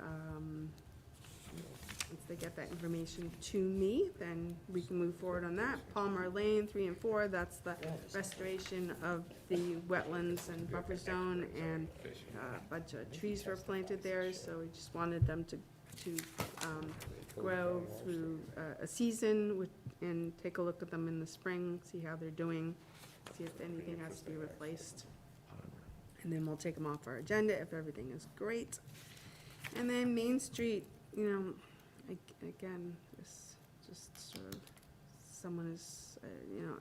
once they get that information to me, then we can move forward on that. Palmer Lane, 3 and 4, that's the restoration of the wetlands and buffer zone, and a bunch of trees were planted there, so we just wanted them to grow through a season and take a look at them in the spring, see how they're doing, see if anything has to be replaced. And then we'll take them off our agenda if everything is great. And then Main Street, you know, again, this just sort of, someone is, you know,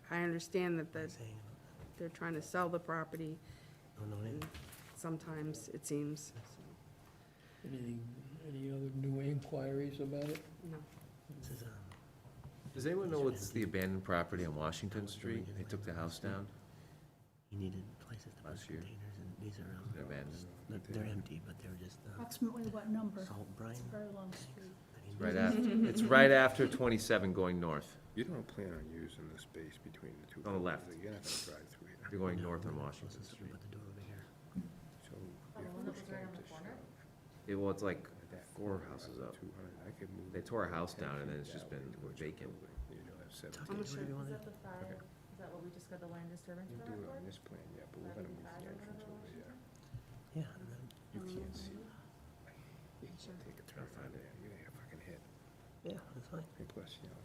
I understand that Saying, they're trying to sell the property, no, no, and sometimes it seems, Any other new inquiries about it? no. this is, Does anyone know what's the abandoned property on Washington Street? They took the house down? he needed places to put Last year. containers, and these are, They're abandoned. they're empty, but they're just, Approximately what number? salt brine. It's a very long street. Right after, it's right after 27 going north. You don't plan on using the space between the two. On the left. buildings. You're not gonna drive through it. You're going north on Washington Put Street. the door over here. So. Oh, if the one that was right on the corner? Well, it's like 4 houses up. 200, I could move. They tore a house down and then it's just been vacant. You know, have 17. How much Whatever you Is wanna- that the five, is that what we just got the land disturbance You permit do it for? on this plan, yeah, but we're gonna move the entrance over there. Yeah, and then, You can't see. You can't take a turn around there, you're gonna get fucking hit. yeah, that's fine. And plus, you know,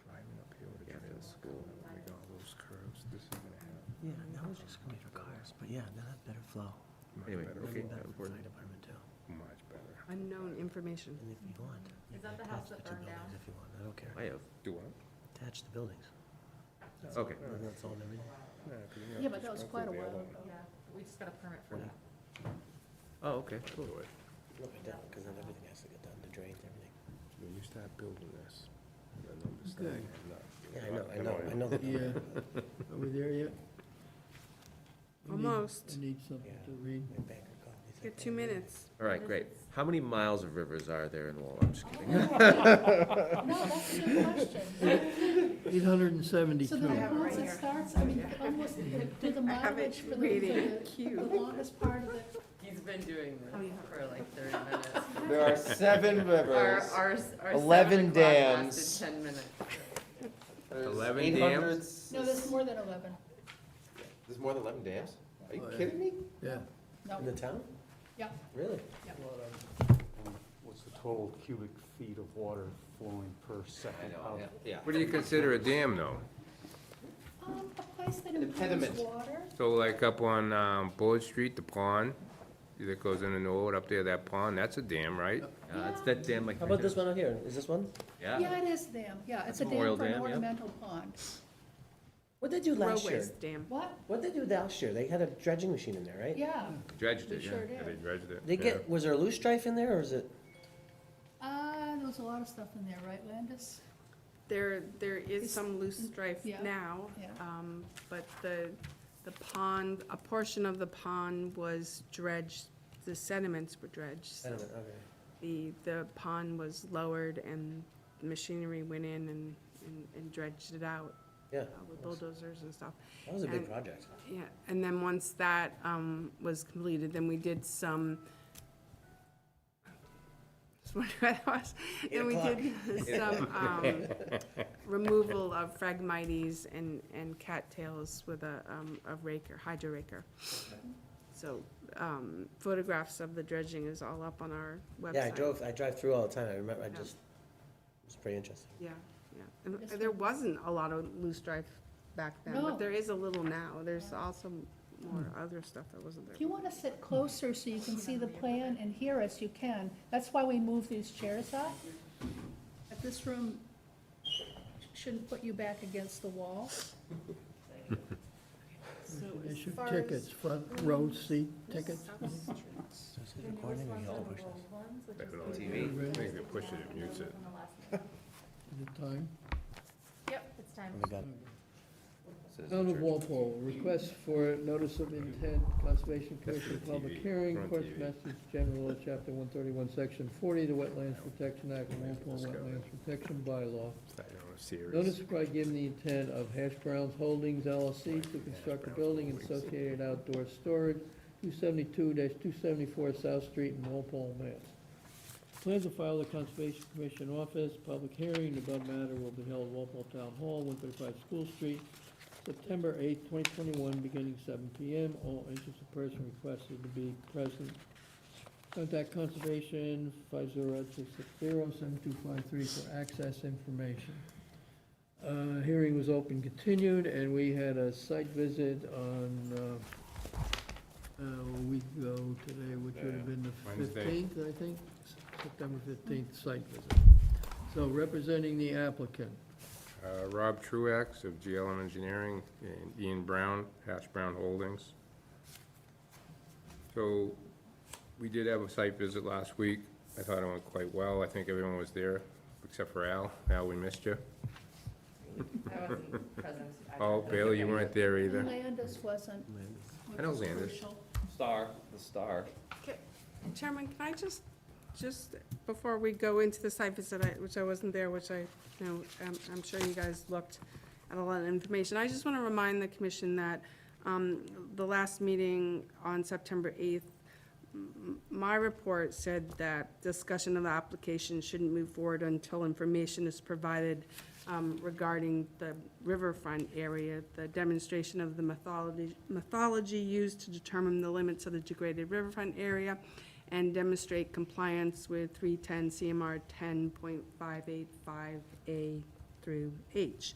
driving up here with a Yeah, for the trailer, school. we got all those curves, this is gonna have. Yeah, that was just gonna be for cars, but yeah, they'll have better flow. much Anyway, better okay. It'll be better for important. fire department too. Much better. Unknown information. And if you want, you Is can that the house attach that the two burned down? buildings if you want, I don't care. I have. Do what? Attach the buildings. Okay. Doesn't that solve everything? Yeah, but that was quite a while ago. Yeah, we just got a permit for that. Oh, okay, cool. No, I don't, because then everything has to get done, the drains, everything. When you start building this, the numbers start Okay. adding up. Yeah, I know that. Yeah. Are we there yet? I need- Almost. I need something to read. My banker called me, said, Get 2 minutes. All right, great. How many miles of rivers are there in Lowell? I'm just kidding. No, that's a good question. 872. So the have it right once it here. starts, I mean, almost, do the I have it mileage for the, ready in the queue. longest part of it. He's been doing this for like 30 minutes. There are 7 Our 11 7 o'clock dams. lasted 10 minutes. 11 dams? No, there's more than 11. There's more than 11 dams? Are you Oh, yeah. kidding me? Yeah. No, In the town? yeah, Really? What's the total cubic feet of water flowing per second? How- yeah. What do you consider a dam, though? a place that improves impediment. water. So like up on Bullard Street, the pond, that goes in the road up there, that pond, that's a dam, right? It's that dam like. How about this one out here? Is this one? Yeah. Yeah, it is a dam, yeah, it's a Memorial dam for an Dam, yeah. ornamental pond. What'd they do last year? Roadways dam. What? What'd they do last year? They had a dredging machine in there, right? Yeah, Dredged we it, yeah. sure Yeah, they did. dredged it. They yeah. get, was there a loose strife in there, or is it? There was a lot of stuff in there, right, Landis? There is Is- some loose stripe yeah, now, yeah. but the pond, a portion of the pond was dredged, the sediments were dredged. So Sediment, okay. the pond was lowered and the machinery went in and dredged it out Yeah, with bulldozers and stuff. that was a big And- project. Yeah, and then once that was completed, then we did some, just wondering what that was. Then we did some removal of phragmites and cattails with a raker, hydro raker. So photographs of the dredging is all up on our website. Yeah, I drive through all the time, I remember, Yeah. it was pretty interesting. Yeah, yeah. And This there one? wasn't a lot of loose stripe back then, No. but there is a little now. There's also more other stuff that wasn't there. If you want to sit closer so you can see the plan and hear us, you can. That's why we moved these chairs up. But this room shouldn't put you back against the wall. So as Issue far tickets, as- front row seat tickets. So is it recording or you all push this? I don't know. TV. I think they push it, it mutes it. Is it time? Yep, it's time. We got Says Town of church. Walpole, request for notice of intent, Conservation Commission for public TV, hearing, front Courts TV. Masters General Law, Chapter 131, Section 40, the Wetlands Protection Act, and Walpole Wetlands Protection Bylaw. I know, series. Notice by given the intent of Hash Browns Holdings LLC to construct a building and associated outdoor storage, 272-274 South Street in Walpole, Mass. Plans are filed at the Conservation Commission office. Public hearing, the above matter will be held at Walpole Town Hall, 135 School Street, September 8, 2021, beginning 7 p.m. All interested person requested to be present. Contact Conservation 508-660-7253 for access information. Hearing was open, continued, and we had a site visit on a week ago today, which would have been the Wednesday. 15th, I think, September 15th site visit. So representing the applicant, Rob Truax of GLM Engineering and Ian Brown, Hash Brown Holdings. So, we did have a site visit last week. I thought it went quite well. I think everyone was there, except for Al. Al, we missed you. I wasn't present. Oh, Bailey, you weren't there either. Landis wasn't. I know which is Landis. crucial. The star. Chairman, can I just before we go into the site visit, which I wasn't there, which I'm sure you guys looked at a lot of information. I just want to remind the commission that the last meeting on September 8th, my report said that discussion of the application shouldn't move forward until information is provided regarding the riverfront area, the demonstration of the methodology used to determine the limits of the degraded riverfront area, and demonstrate compliance with 310 CMR 10.585A through H.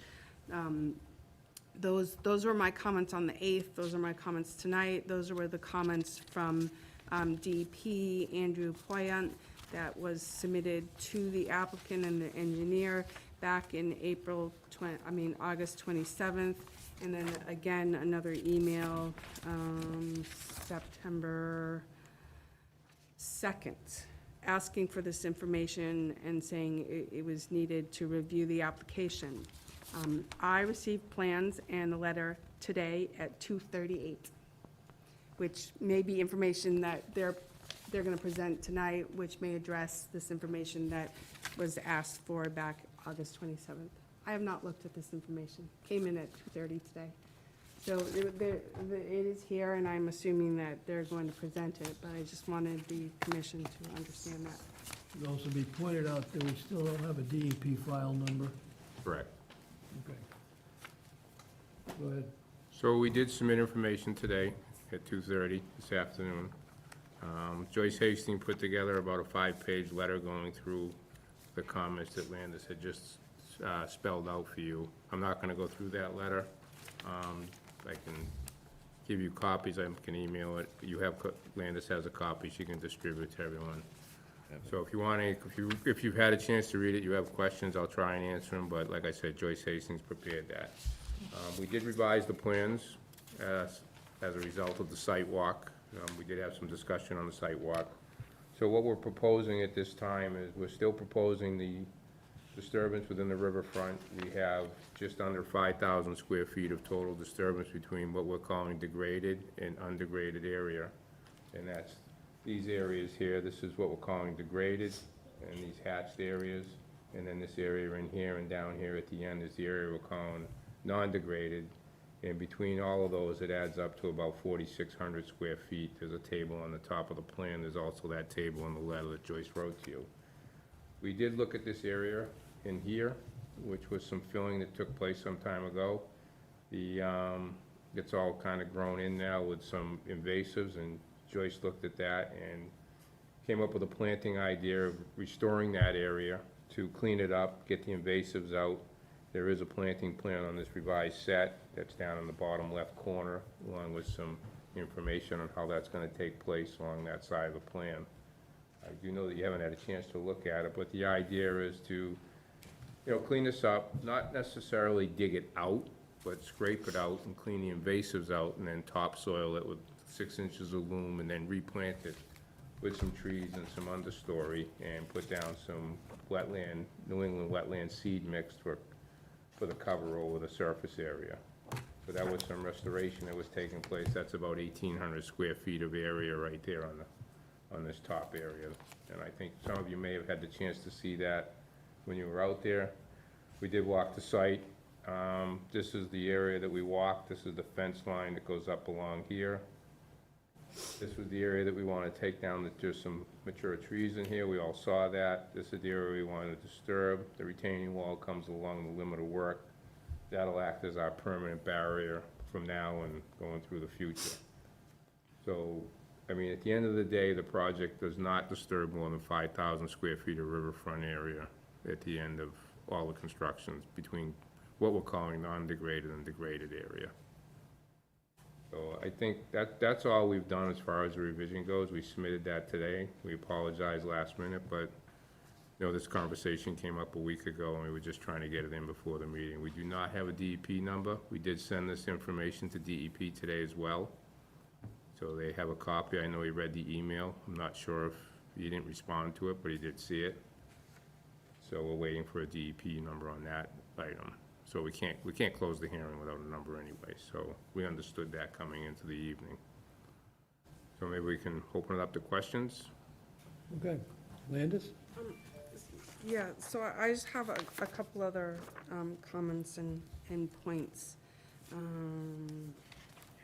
Those were my comments on the 8th. Those are my comments tonight. Those were the comments from DP Andrew Poyant that was submitted to the applicant and the engineer back in August 27th. And then again, another email, September 2nd, asking for this information and saying it was needed to review the application. I received plans and a letter today at 2:38, which may be information that they're gonna present tonight, which may address this information that was asked for back August 27th. I have not looked at this information. Came in at 2:30 today. So it is here, and I'm assuming that they're going to present it, but I just wanted the commission to understand that. it should also be pointed out that we still don't have a DEP file number. Correct. Okay. Go ahead. So we did submit information today at 2:30 this afternoon. Joyce Hastings put together about a 5-page letter going through the comments that Landis had just spelled out for you. I'm not gonna go through that letter. I can give you copies, I can email it. You have, Landis has a copy, she can distribute to everyone. So if you want to, if you've had a chance to read it, you have questions, I'll try and answer them, but like I said, Joyce Hastings prepared that. We did revise the plans as a result of the site walk. We did have some discussion on the site walk. So what we're proposing at this time is, we're still proposing the disturbance within the riverfront. We have just under 5,000 square feet of total disturbance between what we're calling degraded and undegraded area. And that's these areas here. This is what we're calling degraded, and these hatched areas. And then this area in here and down here at the end is the area we're calling non-degraded. And between all of those, it adds up to about 4,600 square feet. There's a table on the top of the plan. There's also that table in the letter that Joyce wrote to you. We did look at this area in here, which was some filling that took place some time ago. It's all kind of grown in now with some invasives, and Joyce looked at that and came up with a planting idea of restoring that area to clean it up, get the invasives out. There is a planting plan on this revised set that's down in the bottom left corner, along with some information on how that's gonna take place along that side of the plan. I do know that you haven't had a chance to look at it, but the idea is to, clean this up, not necessarily dig it out, but scrape it out and clean the invasives out, and then topsoil it with 6 inches of loam, and then replant it with some trees and some understory, and put down some wetland, New England wetland seed mix for the cover over the surface area. So that was some restoration that was taking place. That's about 1,800 square feet of area right there on this top area. And I think some of you may have had the chance to see that when you were out there. We did walk the site. This is the area that we walked. This is the fence line that goes up along here. This was the area that we want to take down. There's some mature trees in here. We all saw that. This is the area we want to disturb. The retaining wall comes along the limit of work. That'll act as our permanent barrier from now and going through the future. So, I mean, at the end of the day, the project does not disturb more than 5,000 square feet of riverfront area at the end of all the constructions between what we're calling non-degraded and degraded area. So I think that's all we've done as far as the revision goes. We submitted that today. We apologize last minute, but, this conversation came up a week ago, and we were just trying to get it in before the meeting. We do not have a DEP number. We did send this information to DEP today as well. So they have a copy. I know he read the email. I'm not sure if he didn't respond to it, but he did see it. So we're waiting for a DEP number on that item. So we can't close the hearing without a number anyway, so we understood that coming into the evening. So maybe we can open it up to questions? Okay. Landis? Yeah, so I just have a couple other comments and points. Here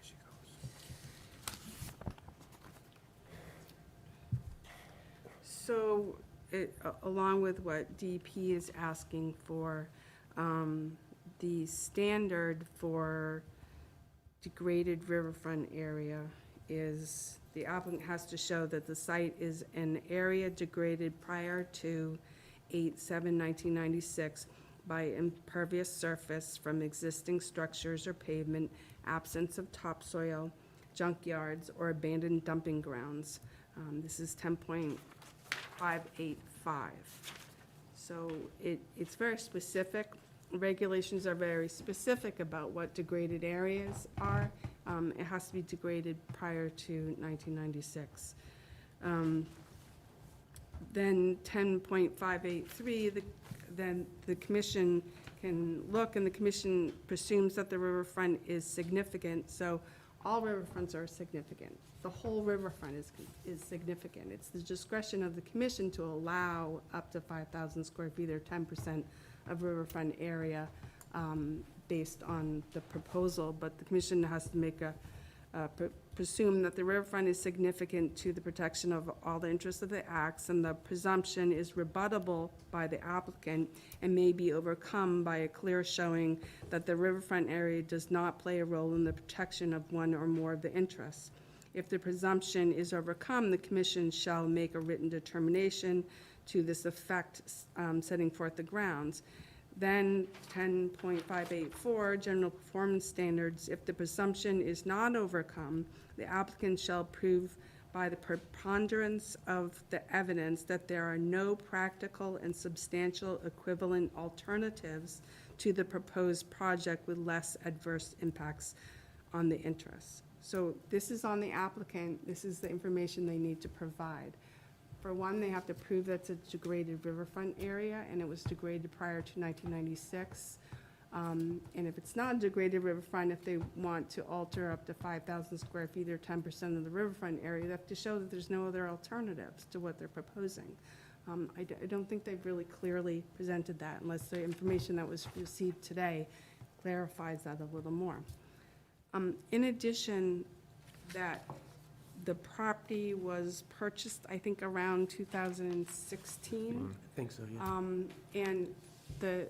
she goes. So, along with what DEP is asking for, the standard for degraded riverfront area is the applicant has to show that the site is an area degraded prior to 8/7/1996 by impervious surface from existing structures or pavement, absence of topsoil, junkyards, or abandoned dumping grounds. This is 10.585. So it's very specific. Regulations are very specific about what degraded areas are. It has to be degraded prior to 1996. Then 10.583, then the commission can look, and the commission presumes that the riverfront is significant. So all riverfronts are significant. The whole riverfront is significant. It's the discretion of the commission to allow up to 5,000 square feet or 10% of riverfront area based on the proposal, but the commission has to make presume that the riverfront is significant to the protection of all the interests of the acts, and the presumption is rebuttable by the applicant and may be overcome by a clear showing that the riverfront area does not play a role in the protection of one or more of the interests. If the presumption is overcome, the commission shall make a written determination to this effect, setting forth the grounds. Then 10.584, general performance standards. If the presumption is not overcome, the applicant shall prove by the preponderance of the evidence that there are no practical and substantial equivalent alternatives to the proposed project with less adverse impacts on the interests. So this is on the applicant. This is the information they need to provide. For one, they have to prove that's a degraded riverfront area, and it was degraded prior to 1996. And if it's not a degraded riverfront, if they want to alter up to 5,000 square feet or 10% of the riverfront area, they have to show that there's no other alternatives to what they're proposing. I don't think they've really clearly presented that, unless the information that was received today clarifies that a little more. In addition, that the property was purchased, I think, around 2016. I think so, yeah. And there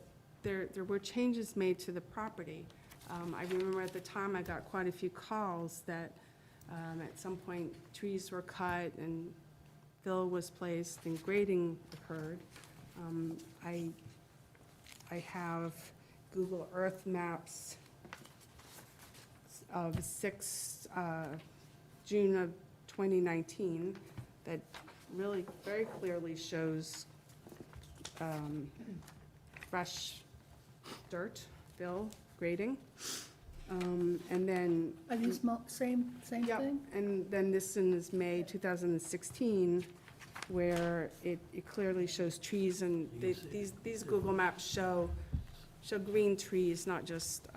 were changes made to the property. I remember at the time, I got quite a few calls that at some point, trees were cut and fill was placed and grading occurred. I have Google Earth maps of June of 2019 that really very clearly shows fresh dirt, fill, grading. And then. Are these same Yep, thing? and then this one is May 2016, where it clearly shows trees, and these Google Maps show green trees, not just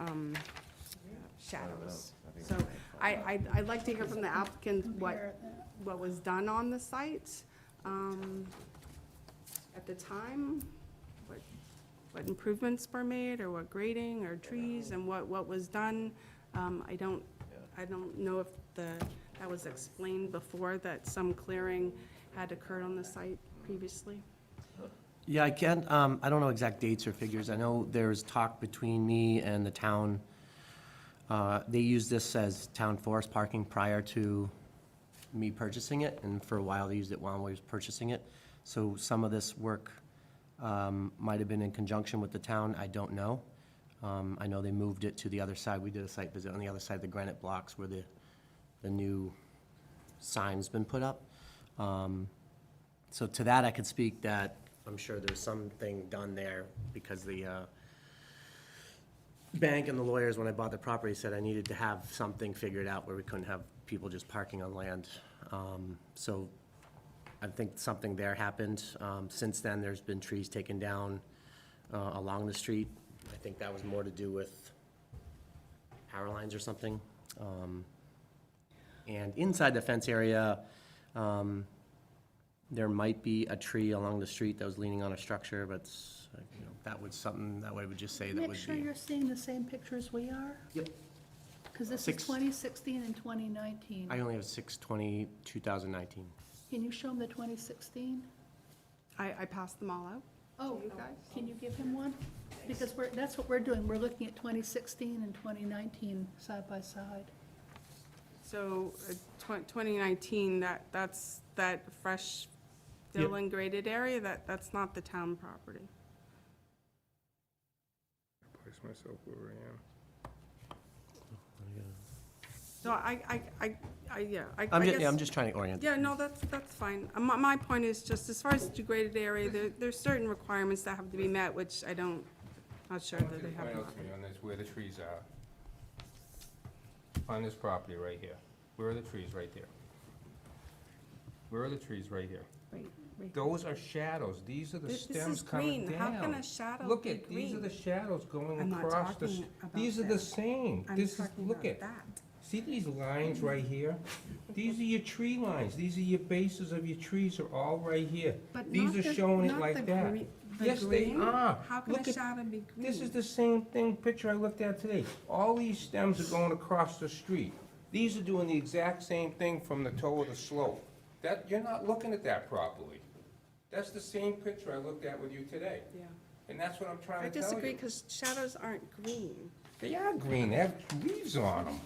shadows. So I'd like to hear from the applicant what was done on the site at the time, what improvements were made, or what grading, or trees, and what was done. I don't know if that was explained before, that some clearing had occurred on the site previously. Yeah, I can't, I don't know exact dates or figures. I know there's talk between me and the town. They used this as town forest parking prior to me purchasing it, and for a while they used it while I was purchasing it. So some of this work might have been in conjunction with the town, I don't know. I know they moved it to the other side. We did a site visit on the other side of the granite blocks where the new sign's been put up. So to that I could speak that I'm sure there's something done there, because the bank and the lawyers, when I bought the property, said I needed to have something figured out where we couldn't have people just parking on land. So I think something there happened. Since then, there's been trees taken down along the street. I think that was more to do with power lines or something. And inside the fence area, there might be a tree along the street that was leaning on a structure, but that was something that I would just say that would be. Make sure you're seeing the same pictures we are? Yep. Because this is 2016 and 2019. I only have 6/20/2019. Can you show him the 2016? I passed them all out. Oh, You guys? can you give him one? Because that's what we're doing. We're looking at 2016 and 2019 side by side. So 2019, that's that fresh fill and graded area, that's not the town property. Place myself where I am. So I'm just trying to orient. Yeah, no, that's fine. My point is just, as far as degraded area, there's certain requirements that have to be met, which not sure that they have. Point out to me on this, where the trees are. On this property right here. Where are the trees right there? Where are the trees right here? Right. Those are shadows. These are the This stems is coming green. down. How can a shadow Look be at, these are green? the shadows going I'm not across the, talking about these are the that. same. I'm This is, talking look about at, that. see these lines right here? These are your tree lines. These are your bases of your trees are all right here. But These not are the- showing it not like the that. green- the Yes, they green? are. How can Look a at, shadow be green? this is the same thing, picture I looked at today. All these stems are going across the street. These are doing the exact same thing from the toe of the slope. You're not looking at that properly. That's the same picture I looked at with you today. Yeah. And that's what I'm trying I to tell you. disagree, because shadows aren't green. They are green, they have leaves on them.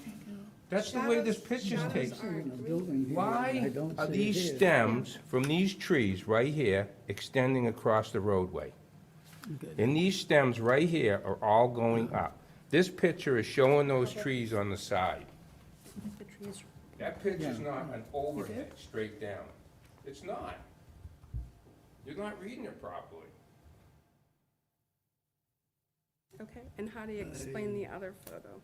That's the way this picture's Shadows taken. aren't A green. building here, I Why don't are see it these here. stems from these trees right here extending across the roadway? And these stems right here are all going up. This picture is showing those trees on the side. The trees. That picture's not an overhead straight down. It's not. You're not reading it properly. Okay, and how do you explain the other photo?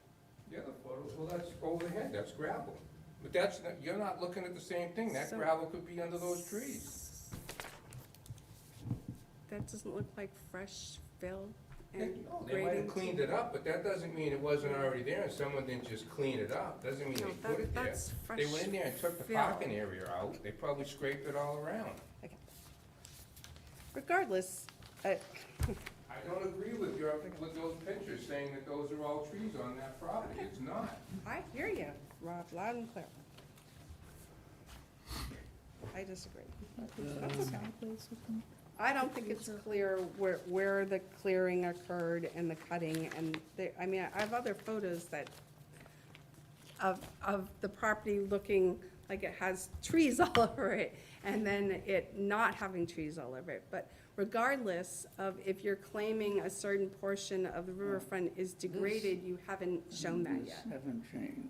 The other photo, well, that's overhead, that's gravel. But that's, you're not looking at the same thing. That So- gravel could be under those trees. that doesn't look like fresh fill and They might have grading. cleaned it up, but that doesn't mean it wasn't already there, and someone didn't just clean it up, doesn't mean No, they put it there. that's fresh They went in there and took the fill. parking area out, they probably scraped it all around. Regardless, I don't agree with those pictures saying that those are all trees on that property, it's not. I hear you, Rob, loud and clear. I disagree. That's okay. I don't think it's clear where the clearing occurred and the cutting, and I mean, I have other photos of the property looking like it has trees all over it, and then it not having trees all over it. But regardless of if you're claiming a certain portion of the riverfront is degraded, you haven't shown that These yet. haven't changed.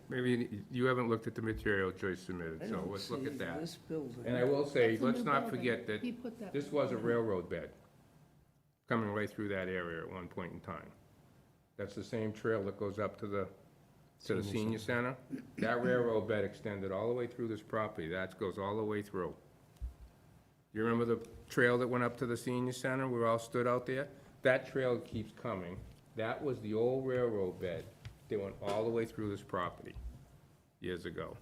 Maybe you haven't looked at the material Joyce submitted, I so don't let's look see at that. this building. And I will say, That's a let's new not building. forget that He put that this was a railroad bed coming right through that area at one point in time. That's the same trail that goes up to the senior center. That railroad bed extended all the way through this property. That goes all the way through. You remember the trail that went up to the senior center? We all stood out there? That trail keeps coming. That was the old railroad bed. They went all the way through this property years ago.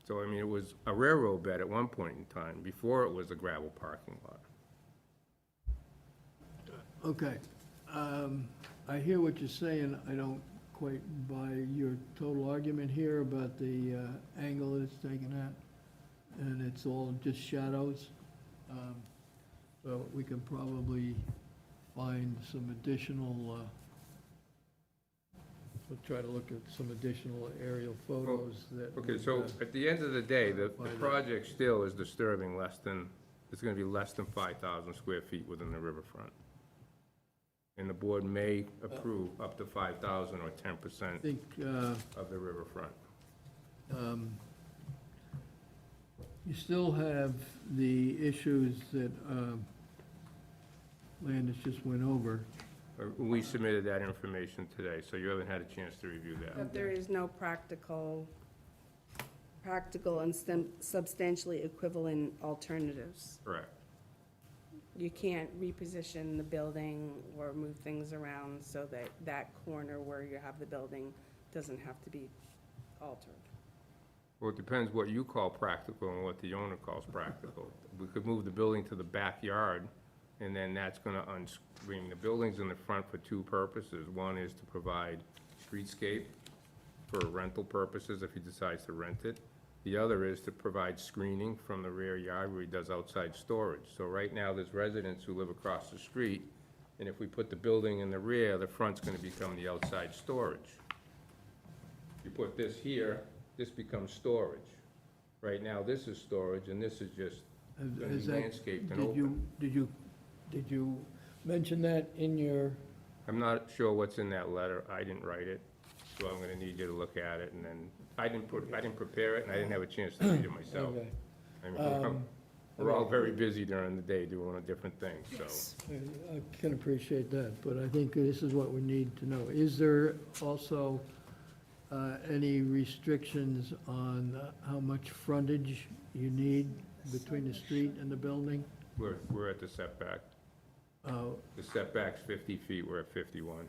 So, I mean, it was a railroad bed at one point in time, before it was a gravel parking lot. Okay. I hear what you're saying. I don't quite buy your total argument here about the angle it's taken at, and it's all just shadows. So we can probably find some additional, we'll try to look at some additional aerial photos that. Okay, would, so at the end of the day, the By the- project still is disturbing less than, it's gonna be less than 5,000 square feet within the riverfront. And the board may approve up to 5,000 or 10% I think, of the riverfront. you still have the issues that Landis just went over. We submitted that information today, so you haven't had a chance to review that. But there is no practical and substantially equivalent alternatives. Correct. You can't reposition the building or move things around so that that corner where you have the building doesn't have to be altered. Well, it depends what you call practical and what the owner calls practical. We could move the building to the backyard, and then that's gonna unscreen. The building's in the front for two purposes. One is to provide streetscape for rental purposes if he decides to rent it. The other is to provide screening from the rear yard where he does outside storage. So right now, there's residents who live across the street, and if we put the building in the rear, the front's gonna become the outside storage. You put this here, this becomes storage. Right now, this is storage, and this is just gonna be Is that- landscaped and open. Did you mention that in your, I'm not sure what's in that letter. I didn't write it, so I'm gonna need you to look at it, and then, I didn't prepare it, and I didn't have a chance to read it myself. okay. I mean, we're all very busy during the day doing a different things, so. I can appreciate that, but I think this is what we need to know. Is there also any restrictions on how much frontage you need between the street and the building? We're at the setback. Uh, The setback's 50 feet, we're at 51.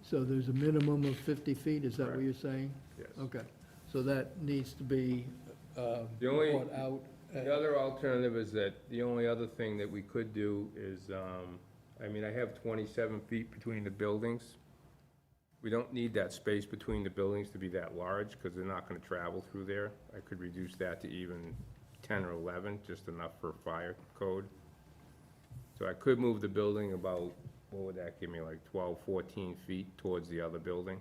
So there's a minimum of 50 feet, is that what Correct. you're saying? Yes. Okay, so that needs to be The only- brought out. The other alternative is that, the only other thing that we could do is, I mean, I have 27 feet between the buildings. We don't need that space between the buildings to be that large, because they're not gonna travel through there. I could reduce that to even 10 or 11, just enough for fire code. So I could move the building about, what would that give me, like 12, 14 feet towards the other building?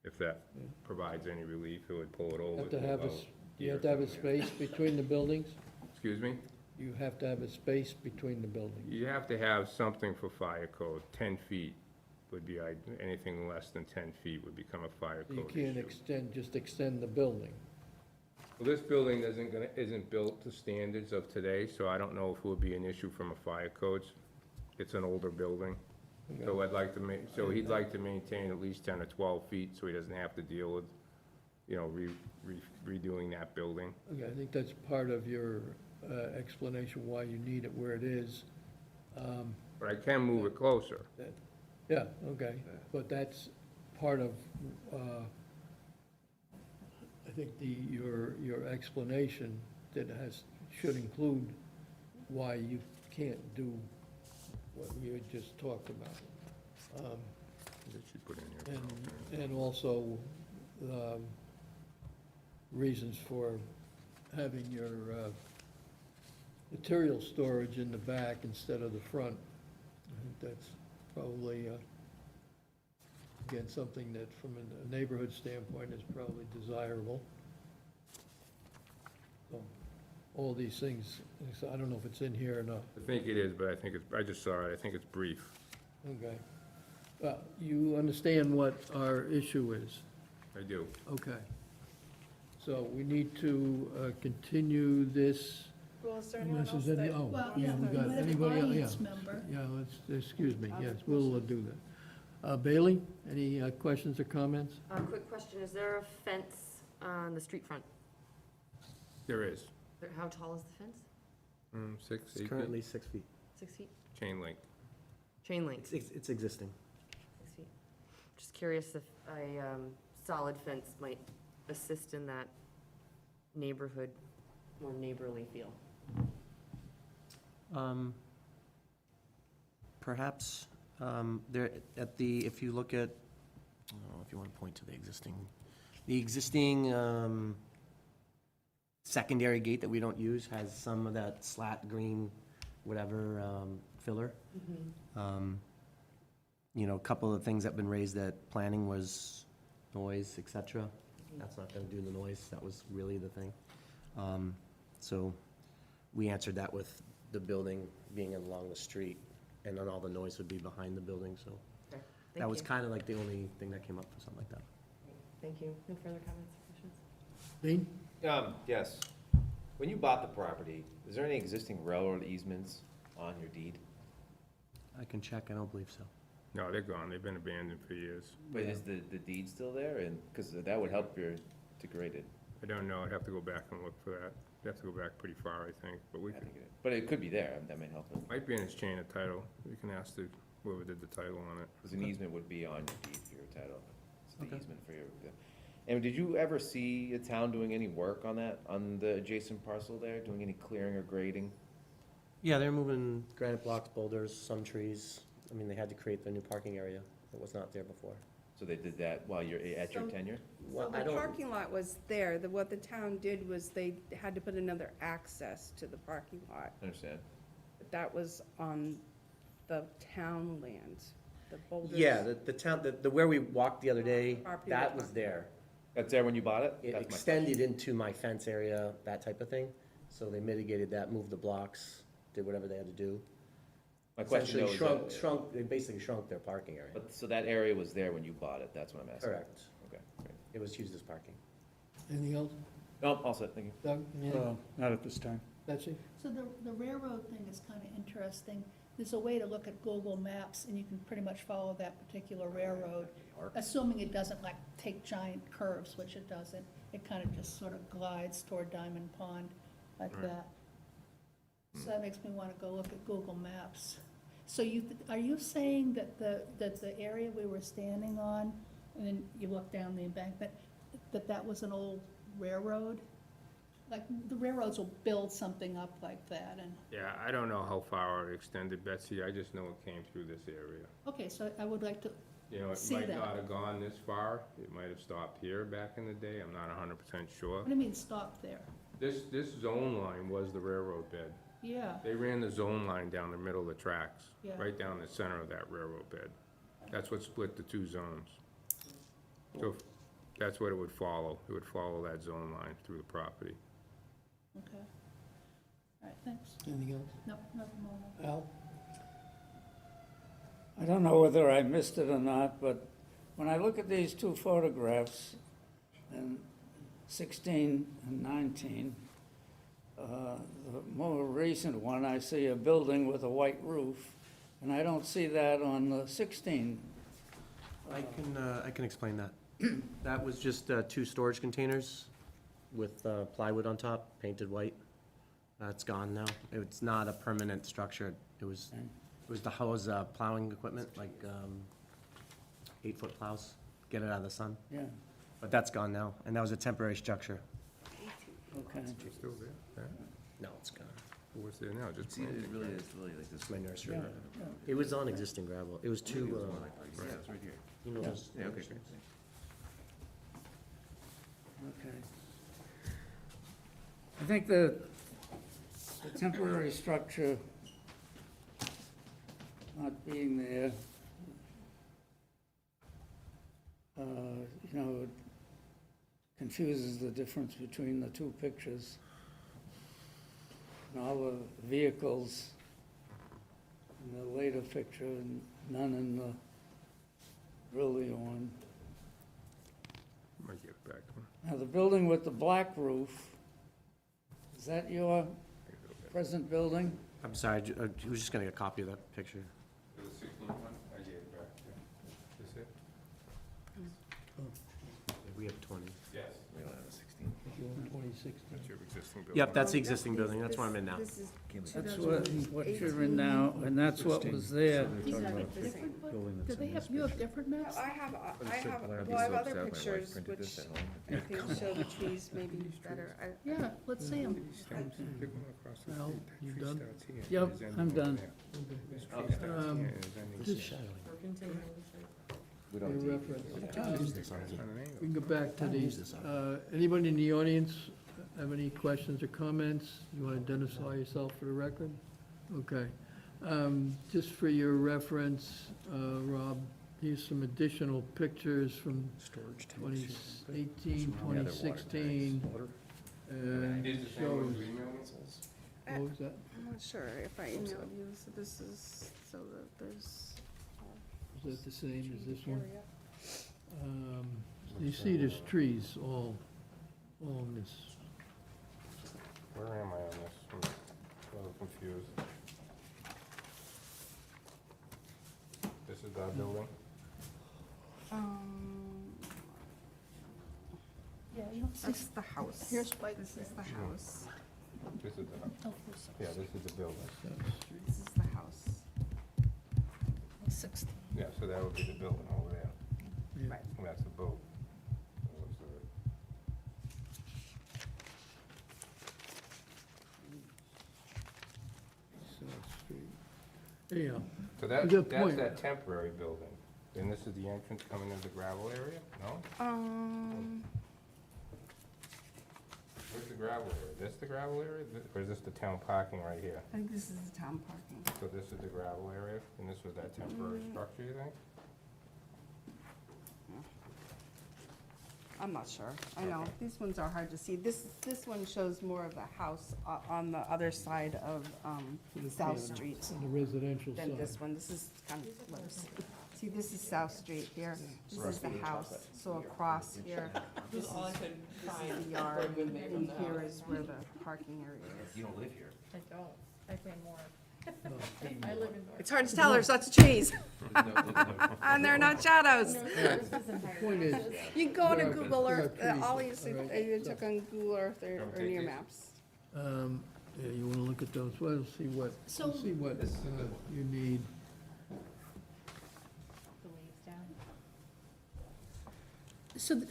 If that provides any relief, it would pull it over Have to to have about you have to have a space between the buildings? Excuse me? You have to have a space between the buildings. You have to have something for fire code. 10 feet would be, anything less than 10 feet would become a fire You code can't issue. just extend the building. Well, this building isn't built to standards of today, so I don't know if it would be an issue from a fire codes. It's an older building. So I'd like to so he'd like to maintain at least 10 or 12 feet, so he doesn't have to deal with, redoing that building. Okay, I think that's part of your explanation why you need it where it is. But I can move it closer. Yeah, okay, but that's part of, I think your explanation that should include why you can't do what you had just talked about. That you put in here. And also, reasons for having your material storage in the back instead of the front. I think that's probably, again, something that from a neighborhood standpoint is probably desirable. So, all these things, so I don't know if it's in here or not. I think it is, but I just saw it, I think it's brief. Okay. You understand what our issue is? I do. Okay. So we need to continue this. Well, is there Unless anyone else there's any- that? oh, Well, yeah, we we got have an anybody else? audience Yeah. member. Yeah, excuse me, yes, we'll do that. Bailey, any questions or comments? Quick question, is there a fence on the street front? There is. How tall is the fence? 6, 8 It's feet, currently 6 feet. 6 feet? chain link. Chain link, It's existing. 6 feet. Just curious if a solid fence might assist in that neighborhood, more neighborly feel. Perhaps, there, if you look at, I don't know if you want to point to the existing secondary gate that we don't use has some of that slat green, whatever, filler. You know, a couple of things that have been raised at planning was noise, et cetera. That's not gonna do the noise, that was really the thing. So we answered that with the building being along the street, and then all the noise would be behind the building, so. Okay, That thank was you. kind of like the only thing that came up for something like that. Thank you. No further comments or questions? Dean? Yes. When you bought the property, is there any existing railroad easements on your deed? I can check, I don't believe so. No, they're gone, they've been abandoned for years. But is the deed still there? And, because that would help your, to grade it. I don't know, I'd have to go back and look for that. You'd have to go back pretty far, I think, but we I could, think but it could be there, that might help it. might be in his chain of title. We can ask whoever did the title on it. Because an easement would be on your deed for your title. It's the Okay. easement for your, and did you ever see a town doing any work on that, on the adjacent parcel there, doing any clearing or grading? Yeah, they're moving granite blocks, boulders, some trees. I mean, they had to create the new parking area that was not there before. So they did that while you're at your So- tenure? Well, So I the don't- parking lot was there, what the town did was they had to put another access to the parking lot. Understand? But that was on the town land, the boulders. Yeah, the town, the where we walked the other day, Property that was was there. That's there when you bought it? It That's my extended into my fence area, that type of thing. So they mitigated that, moved the blocks, did whatever they had to do. My question though Essentially is, shrunk, they basically shrunk their parking area. but, so that area was there when you bought it, that's what I'm asking? Correct. Okay, great. It was used as parking. Anything else? No, all set, thank you. Doug, anything? Not at this time. Betsy? So the railroad thing is kind of interesting. There's a way to look at Google Maps, and you can pretty much follow that particular railroad, assuming it doesn't like take giant curves, which it doesn't. It kind of just sort of glides toward Diamond Pond like Right. that. So that makes me want to go look at Google Maps. So are you saying that the area we were standing on, and then you look down the embankment, that was an old railroad? Like, the railroads will build something up like that, and, Yeah, I don't know how far it extended, Betsy, I just know it came through this area. okay, so I would like to, You know, it See might that. not have gone this far, it might have stopped here back in the day, I'm not 100% sure. what do you mean stop there? This zone line was the railroad bed. Yeah, They ran the zone line down the middle of the tracks, Yeah. right down the center of that railroad bed. That's what split the two zones. So that's what it would follow, it would follow that zone line through the property. okay. All right, thanks. Anything else? No, nothing more. Al? I don't know whether I missed it or not, but when I look at these two photographs, and 16 and 19, the more recent one, I see a building with a white roof, and I don't see that on the 16. I can explain that. That was just 2 storage containers with plywood on top, painted white. It's gone now. It's not a permanent structure. It was to house plowing equipment, like 8-foot plows, get it out of the sun. Yeah, But that's gone now, and that was a temporary structure. okay. It's still there, yeah? No, it's gone. What's there now, just See, it planted? really is really like this. It's my nursery. Yeah, yeah, It was on existing gravel. It was two, Yeah, it's right here. you know, those- Yeah, okay, great. okay. I think the temporary structure not being there, you know, confuses the difference between the two pictures. And all the vehicles in the later picture, and none in the earlier one. Might get it back. Now, the building with the black roof, is that your present building? I'm sorry, I was just gonna get a copy of that picture. The 16 one, I gave it back, yeah. This it? We have 20. Yes. We don't have a 16. 2016. That's your existing building. Yep, that's the existing building. That's where I'm in now. This is That's what you're in now, and that's what was there. These are different, do they have, you have different maps? I have, Well, well, I have other my wife pictures printed which this at home. I think show the trees maybe better. Yeah, let's see them. Big one across the Al, street. That you tree done? starts here, Yep, it's ending I'm over done. there. This tree Okay. starts here and it's ending Just here. We for don't your have to- reference. Use this on It's here. on an angle. We can go back to Use these. this on. Anybody in the audience have any questions or comments? You want to identify yourself for the record? Okay. Just for your reference, Rob, here's some additional pictures from 2018, 2016. And Is the same one shows, you emailed me? what was that? I'm not sure if I emailed you, so this is, so that there's. Is that the same as this one? area. You see there's trees all in this. Where am I on this? I'm a little confused. This is our building? Yeah, you don't see, That's the house. here's Spike. This is the house. This is the house. Oh, here's Yeah, this is the building. This is the house. 16. Yeah, so that would be the building over there. Yeah. Right. And that's the boat. That was South Street. Anyhow, So that, Good that's point. that temporary building. And this is the entrance coming into the gravel area? No? Where's the gravel area? This the gravel area? Or is this the town parking right here? I think this is the town parking. So this is the gravel area, and this was that temporary structure, you think? I'm not sure. I know, these ones are hard to see. This one shows more of a house on the other side of South Street on the residential than side. this one. This is kind of close. See, this is South Street here. This is the house. So across here, this is the yard, and here is where the parking area is. You don't live here. I don't, I pay more. No, I live in North. It's hard to tell, there's lots of trees, and there are not shadows. No, this isn't higher. Point is, You can go on a There are- Google there are Earth, trees, all you see, all right, you so- took on Google Earth or Don't or take near these. maps. yeah, you want to look at those, well, see what, So- see what you need. The waves down.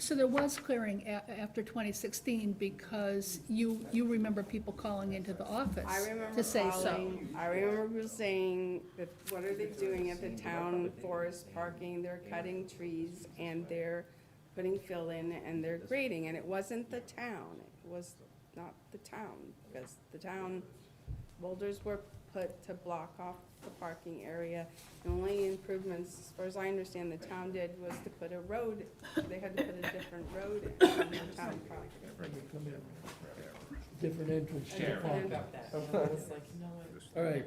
So there was clearing after 2016 because you remember people calling into the office I remember to say so. calling, I remember people saying that, what are they doing at the town forest parking? They're cutting trees and they're putting fill in and they're grading, and it wasn't the town. It was not the town, because the town boulders were put to block off the parking area. The only improvements, as far as I understand, the town did was to put a road, they had to put a different road in on the town property. Different entrance to the park. All right.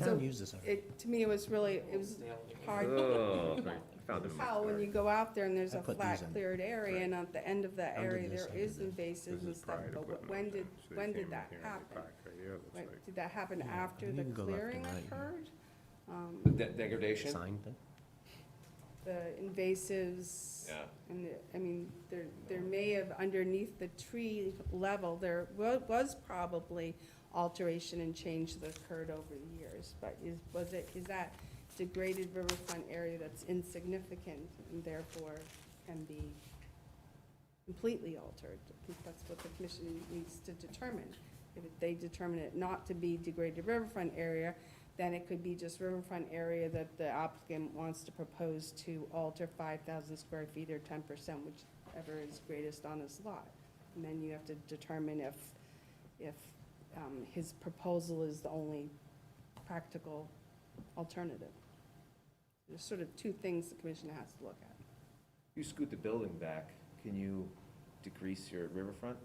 Town uses it. It, to me, it was really, it was hard Oh, I found them. how when you go out there and there's I a put flat these in. cleared area, and at the end of that Under area, this, there under is this. invasives This and is stuff, private but equipment. when did, So they when came did in that here and they happen? parked right here, it looks Right, like. did that happen after You the can go left clearing and right here. occurred? The degradation? Sign thing? the invasives. Yeah. And, I mean, there may have, underneath the tree level, there was probably alteration and change that occurred over the years, but is that degraded riverfront area that's insignificant and therefore can be completely altered? I think that's what the commission needs to determine. If they determine it not to be degraded riverfront area, then it could be just riverfront area that the applicant wants to propose to alter 5,000 square feet or 10%, whichever is greatest on his lot. And then you have to determine if his proposal is the only practical alternative. There's sort of two things the commission has to look at. If you scoot the building back, can you decrease your riverfront?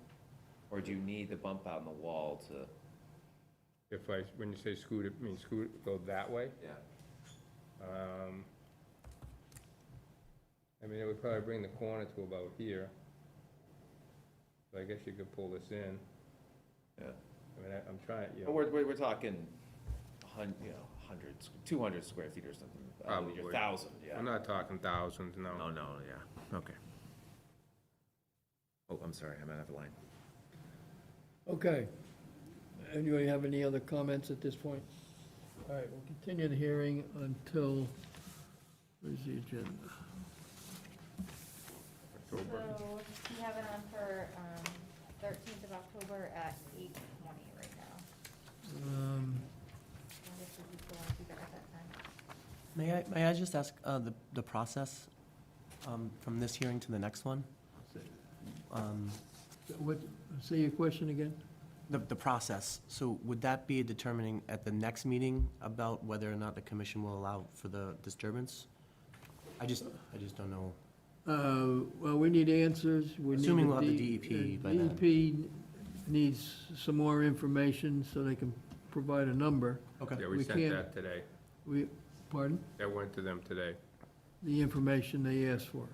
Or do you need the bump out in the wall to? When you say scoot, it means scoot, go that way? Yeah. I mean, it would probably bring the corner to about here. So I guess you could pull this in. Yeah. I mean, I'm trying, you But know, we're talking 100, 200 square feet or something. Probably. Your 1,000, yeah. I'm not talking thousands, no. No, yeah, okay. Oh, I'm sorry, I'm out of line. Okay. Anybody have any other comments at this point? All right, we'll continue the hearing until, where's the agenda? So we have it on for 13th of October at 8:20 right now. I guess we could go on to that at that time. May I just ask the process from this hearing to the next one? What, say your question again? The process, so would that be determining at the next meeting about whether or not the commission will allow for the disturbance? I just don't know. Well, we need answers. We need Assuming a we'll have the DEP by then. DEP needs some more information so they can provide a number. Okay. Yeah, we we sent can't- that today. Pardon? That went to them today. The information they asked for.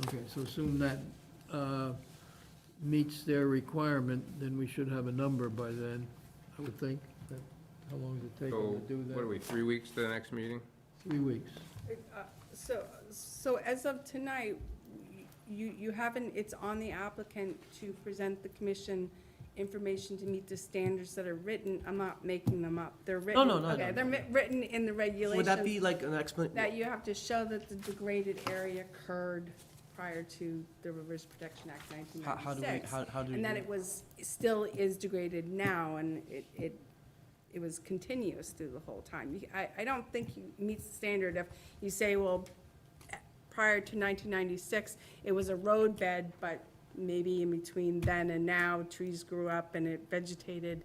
Okay, so assume that meets their requirement, then we should have a number by then, I would think. How long does it take them to do that? What are we, 3 weeks to the next meeting? 3 weeks. So as of tonight, you haven't, it's on the applicant to present the commission information to meet the standards that are written. I'm not making them up. They're written. no, Okay, they're written in the regulations. Would that be like an explanation? That you have to show that the degraded area occurred prior to the Rivers Protection Act How do we, 1996. how do we? And that do it was, still is degraded now, and it was continuous through the whole time. I don't think you meet the standard if you say, well, prior to 1996, it was a road bed, but maybe in between then and now, trees grew up and it vegetated.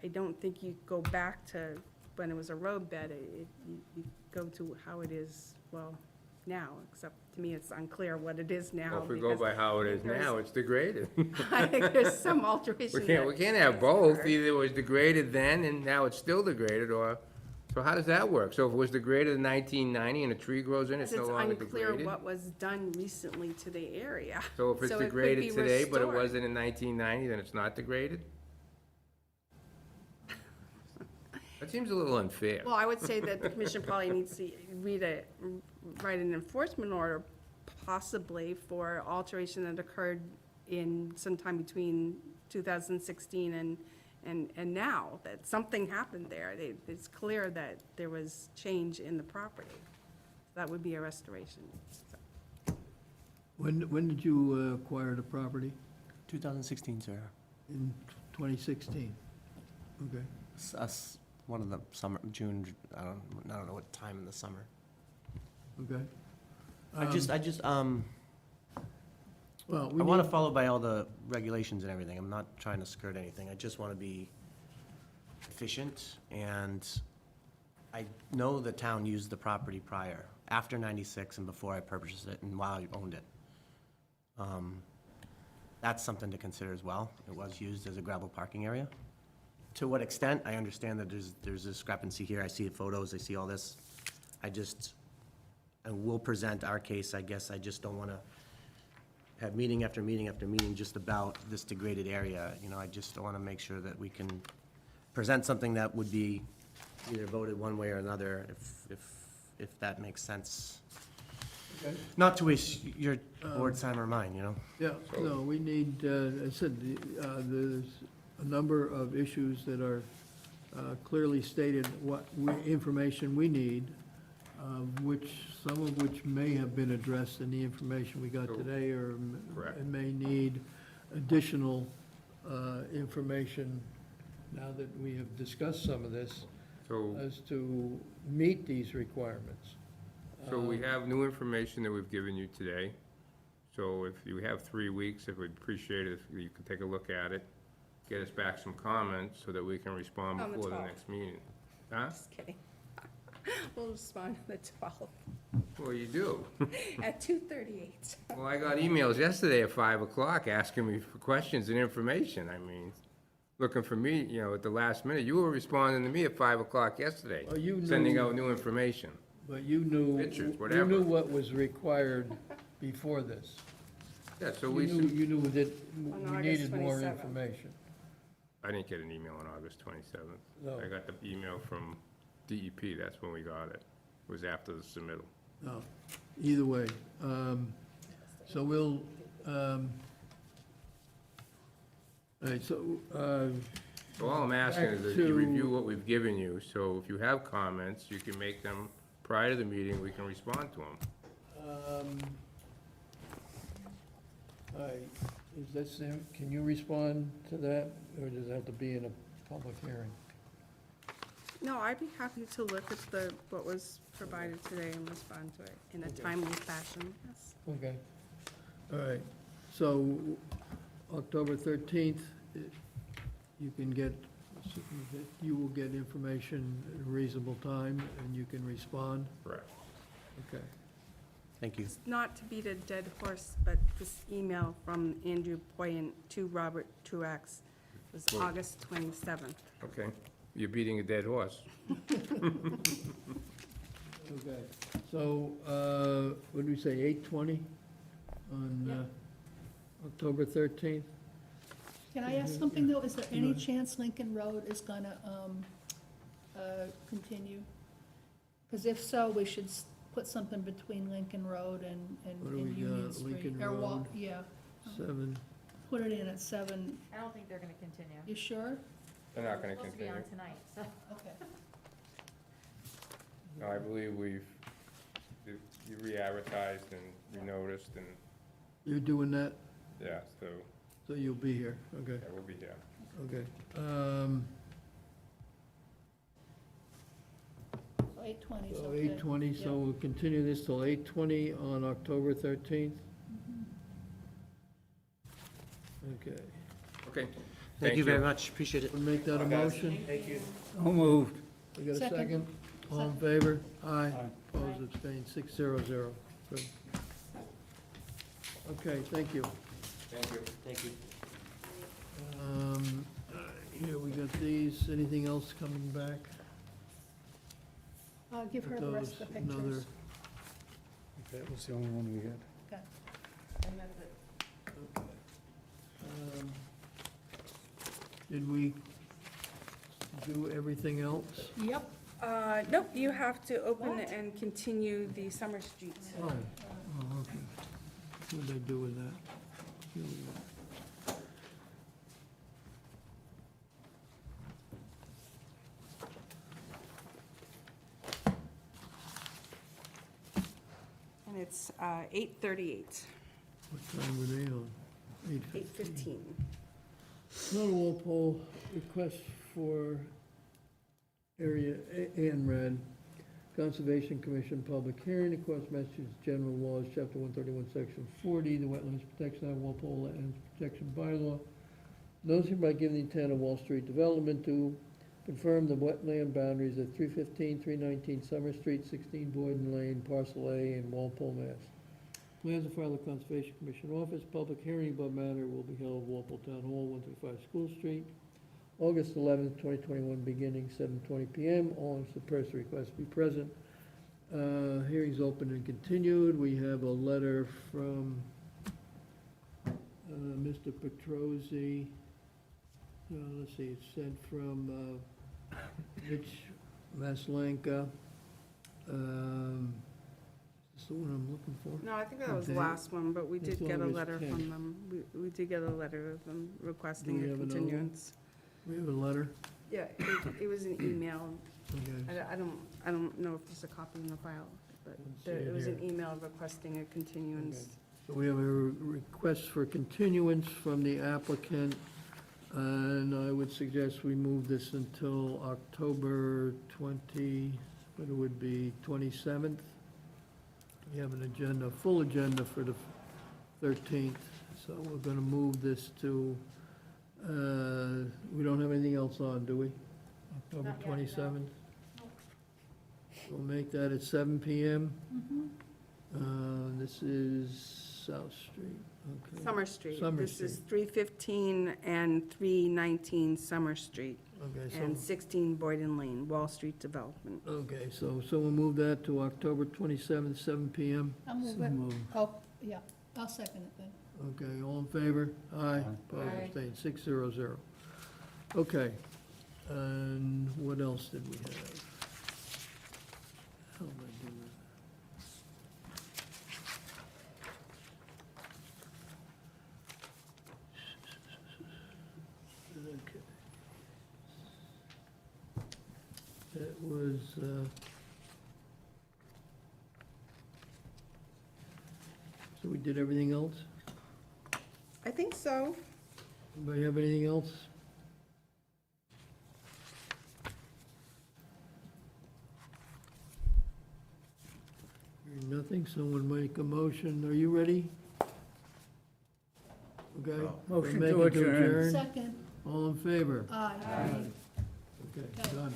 I don't think you go back to when it was a road bed. You go to how it is, well, now, except to me, it's unclear what it is now. Well, if we go because by how it is there's- now, it's degraded. I think there's some alteration. We can't have both. Either it was degraded then and now it's still degraded, or, so how does that work? So if it was degraded in 1990 and a tree grows in, it's no longer It's unclear degraded? what was done recently to the area. So if it's So it could degraded be today, but it restored. wasn't in 1990, then it's not degraded? That seems a little unfair. Well, I would say that the commission probably needs to write an enforcement order possibly for alteration that occurred in sometime between 2016 and now, that something happened there. It's clear that there was change in the property. That would be a restoration. So, When did you acquire the property? 2016, sir. In 2016? Okay. One of the summer, June, I don't know what time in the summer. Okay. I Well, we want to need, follow by all the regulations and everything. I'm not trying to skirt anything. I just want to be efficient, and I know the town used the property prior, after 96 and before I purchased it and while I owned it. That's something to consider as well. It was used as a gravel parking area. To what extent, I understand that there's a discrepancy here. I see the photos, I see all this. And we'll present our case, I guess. I just don't want to have meeting after meeting after meeting just about this degraded area. You know, I just want to make sure that we can present something that would be either voted one way or another, if that makes sense. Not to waste your board's time or mine, you know? Yeah, no, we need, I said, there's a number of issues that are clearly stated, what information we need, some of which may have been addressed in the information we got today, or Correct. may need additional information now that we have discussed some of this, So, as to meet these requirements. so we have new information that we've given you today. So if you have 3 weeks, if we'd appreciate it, if you could take a look at it, get us back some comments so that we can respond On the before the 12th. next meeting. Huh? Just kidding. We'll respond on the 12th Well, you do. at 2:38. Well, I got emails yesterday at 5 o'clock asking me for questions and information. I mean, looking for me, you know, at the last minute. You were responding to me at 5 o'clock yesterday, Well, you sending knew- out new information. But you knew. Pictures, You whatever. knew what was required before this. Yeah, so You knew that On we August needed more 27th. information. I didn't get an email on August 27th. No. I got the email from DEP, that's when we got it. It was after the submittal. No, either way. So we'll, all right, so, So all I'm asking is that Back you to- review what we've given you, so if you have comments, you can make them prior to the meeting, we can respond to them. all right, is this, can you respond to that, or does it have to be in a public hearing? No, I'd be happy to look at what was provided today and respond to it in a timely fashion, yes. Okay, all right, so October 13th, you can get, you will get information at a reasonable time, and you can respond? Correct. Okay. Thank you. Not to beat a dead horse, but this email from Andrew Poyant to Robert Truax was Well- August 27th. Okay, you're beating a dead horse. Okay, so, what did we say, 8:20 on October 13th? Can I ask something, though? Is there any chance Lincoln Road is gonna continue? Because if so, we should put something between Lincoln Road and What do we Union got? Street. Lincoln Or Road? Yeah, 7, put it in at 7. I don't think they're gonna continue. You sure? They're not gonna It's supposed to be continue. on tonight, so. Okay. No, I believe you re-advertised and re-noticed and, you're doing that, yeah, so, so you'll be here, okay, yeah, we'll be here. okay. So 8:20 is So okay. 8:20, so Yeah. we'll continue this till 8:20 on October 13th? Okay. Okay. Thank you very much, appreciate it. We'll make that a motion? Thank you. So moved. We got a Second. second? All in favor? Aye. Opposed, abstained, 600. Good. Okay, thank you. Thank you. Thank you. Here, we got these. Anything else coming back? Give her the rest of the Those, another- pictures. That was the only one we had. And that's it. Did we do everything else? Yep. Nope, you have to open What? and continue the Summer Street. Oh, okay. What did I do with that? Here we go. And it's 8:38, What time were they on? 8:15. Total Walpole, request for area ANRAD, Conservation Commission public hearing, of course, Massachusetts General Laws, Chapter 131, Section 40, the Wetlands Protection Act, Walpole Wetlands Protection Bylaw. Notice hereby giving the intent of Wall Street Development to confirm the wetland boundaries at 315, 319 Summer Street, 16 Boyden Lane, Parcel A in Walpole, Mass. Plans are filed at the Conservation Commission office. Public hearing above matter will be held at Walpole Town Hall, 135 School Street, August 11th, 2021, beginning 7:20 PM. All interested persons request to be present. Hearing's open and continued. We have a letter from Mr. Petrosi. Let's see, it's sent from Rich Maslanka. Is the one I'm looking for? No, I think that was the Okay. last one, but we It's did get a August letter 10th. from them. We did get a letter of them requesting we a have another one? continuance. We have a letter? Yeah, it was an email. Okay. I don't know if there's a copy in the file, but Let's see it it was an here. email requesting a continuance. So we have a request for continuance from the applicant, and I would suggest we move this until October 20, what it would be, 27th. We have an agenda, full agenda for the 13th, so we're gonna move this to, we don't have anything else on, do we? October Not yet, no. 27th? We'll make that at 7 PM. This is South Street, okay. Summer Street. Summer This is Street. 315 and 319 Summer Street, Okay, and so, 16 Boyden Lane, Wall Street Development. okay, so we'll move that to October 27th, 7 PM. I'll move So it. moved. Oh, yeah, I'll second it then. Okay, all in favor? Aye. Opposed, Aye. abstained, 600. Okay, and what else did we have? How am I doing? Okay. That was, so we did everything else? I think so. Anybody have anything else? Hearing nothing, someone make a motion. Are you ready? Okay. Motion Make to it adjourn. Second, All in favor? aye. Okay, done.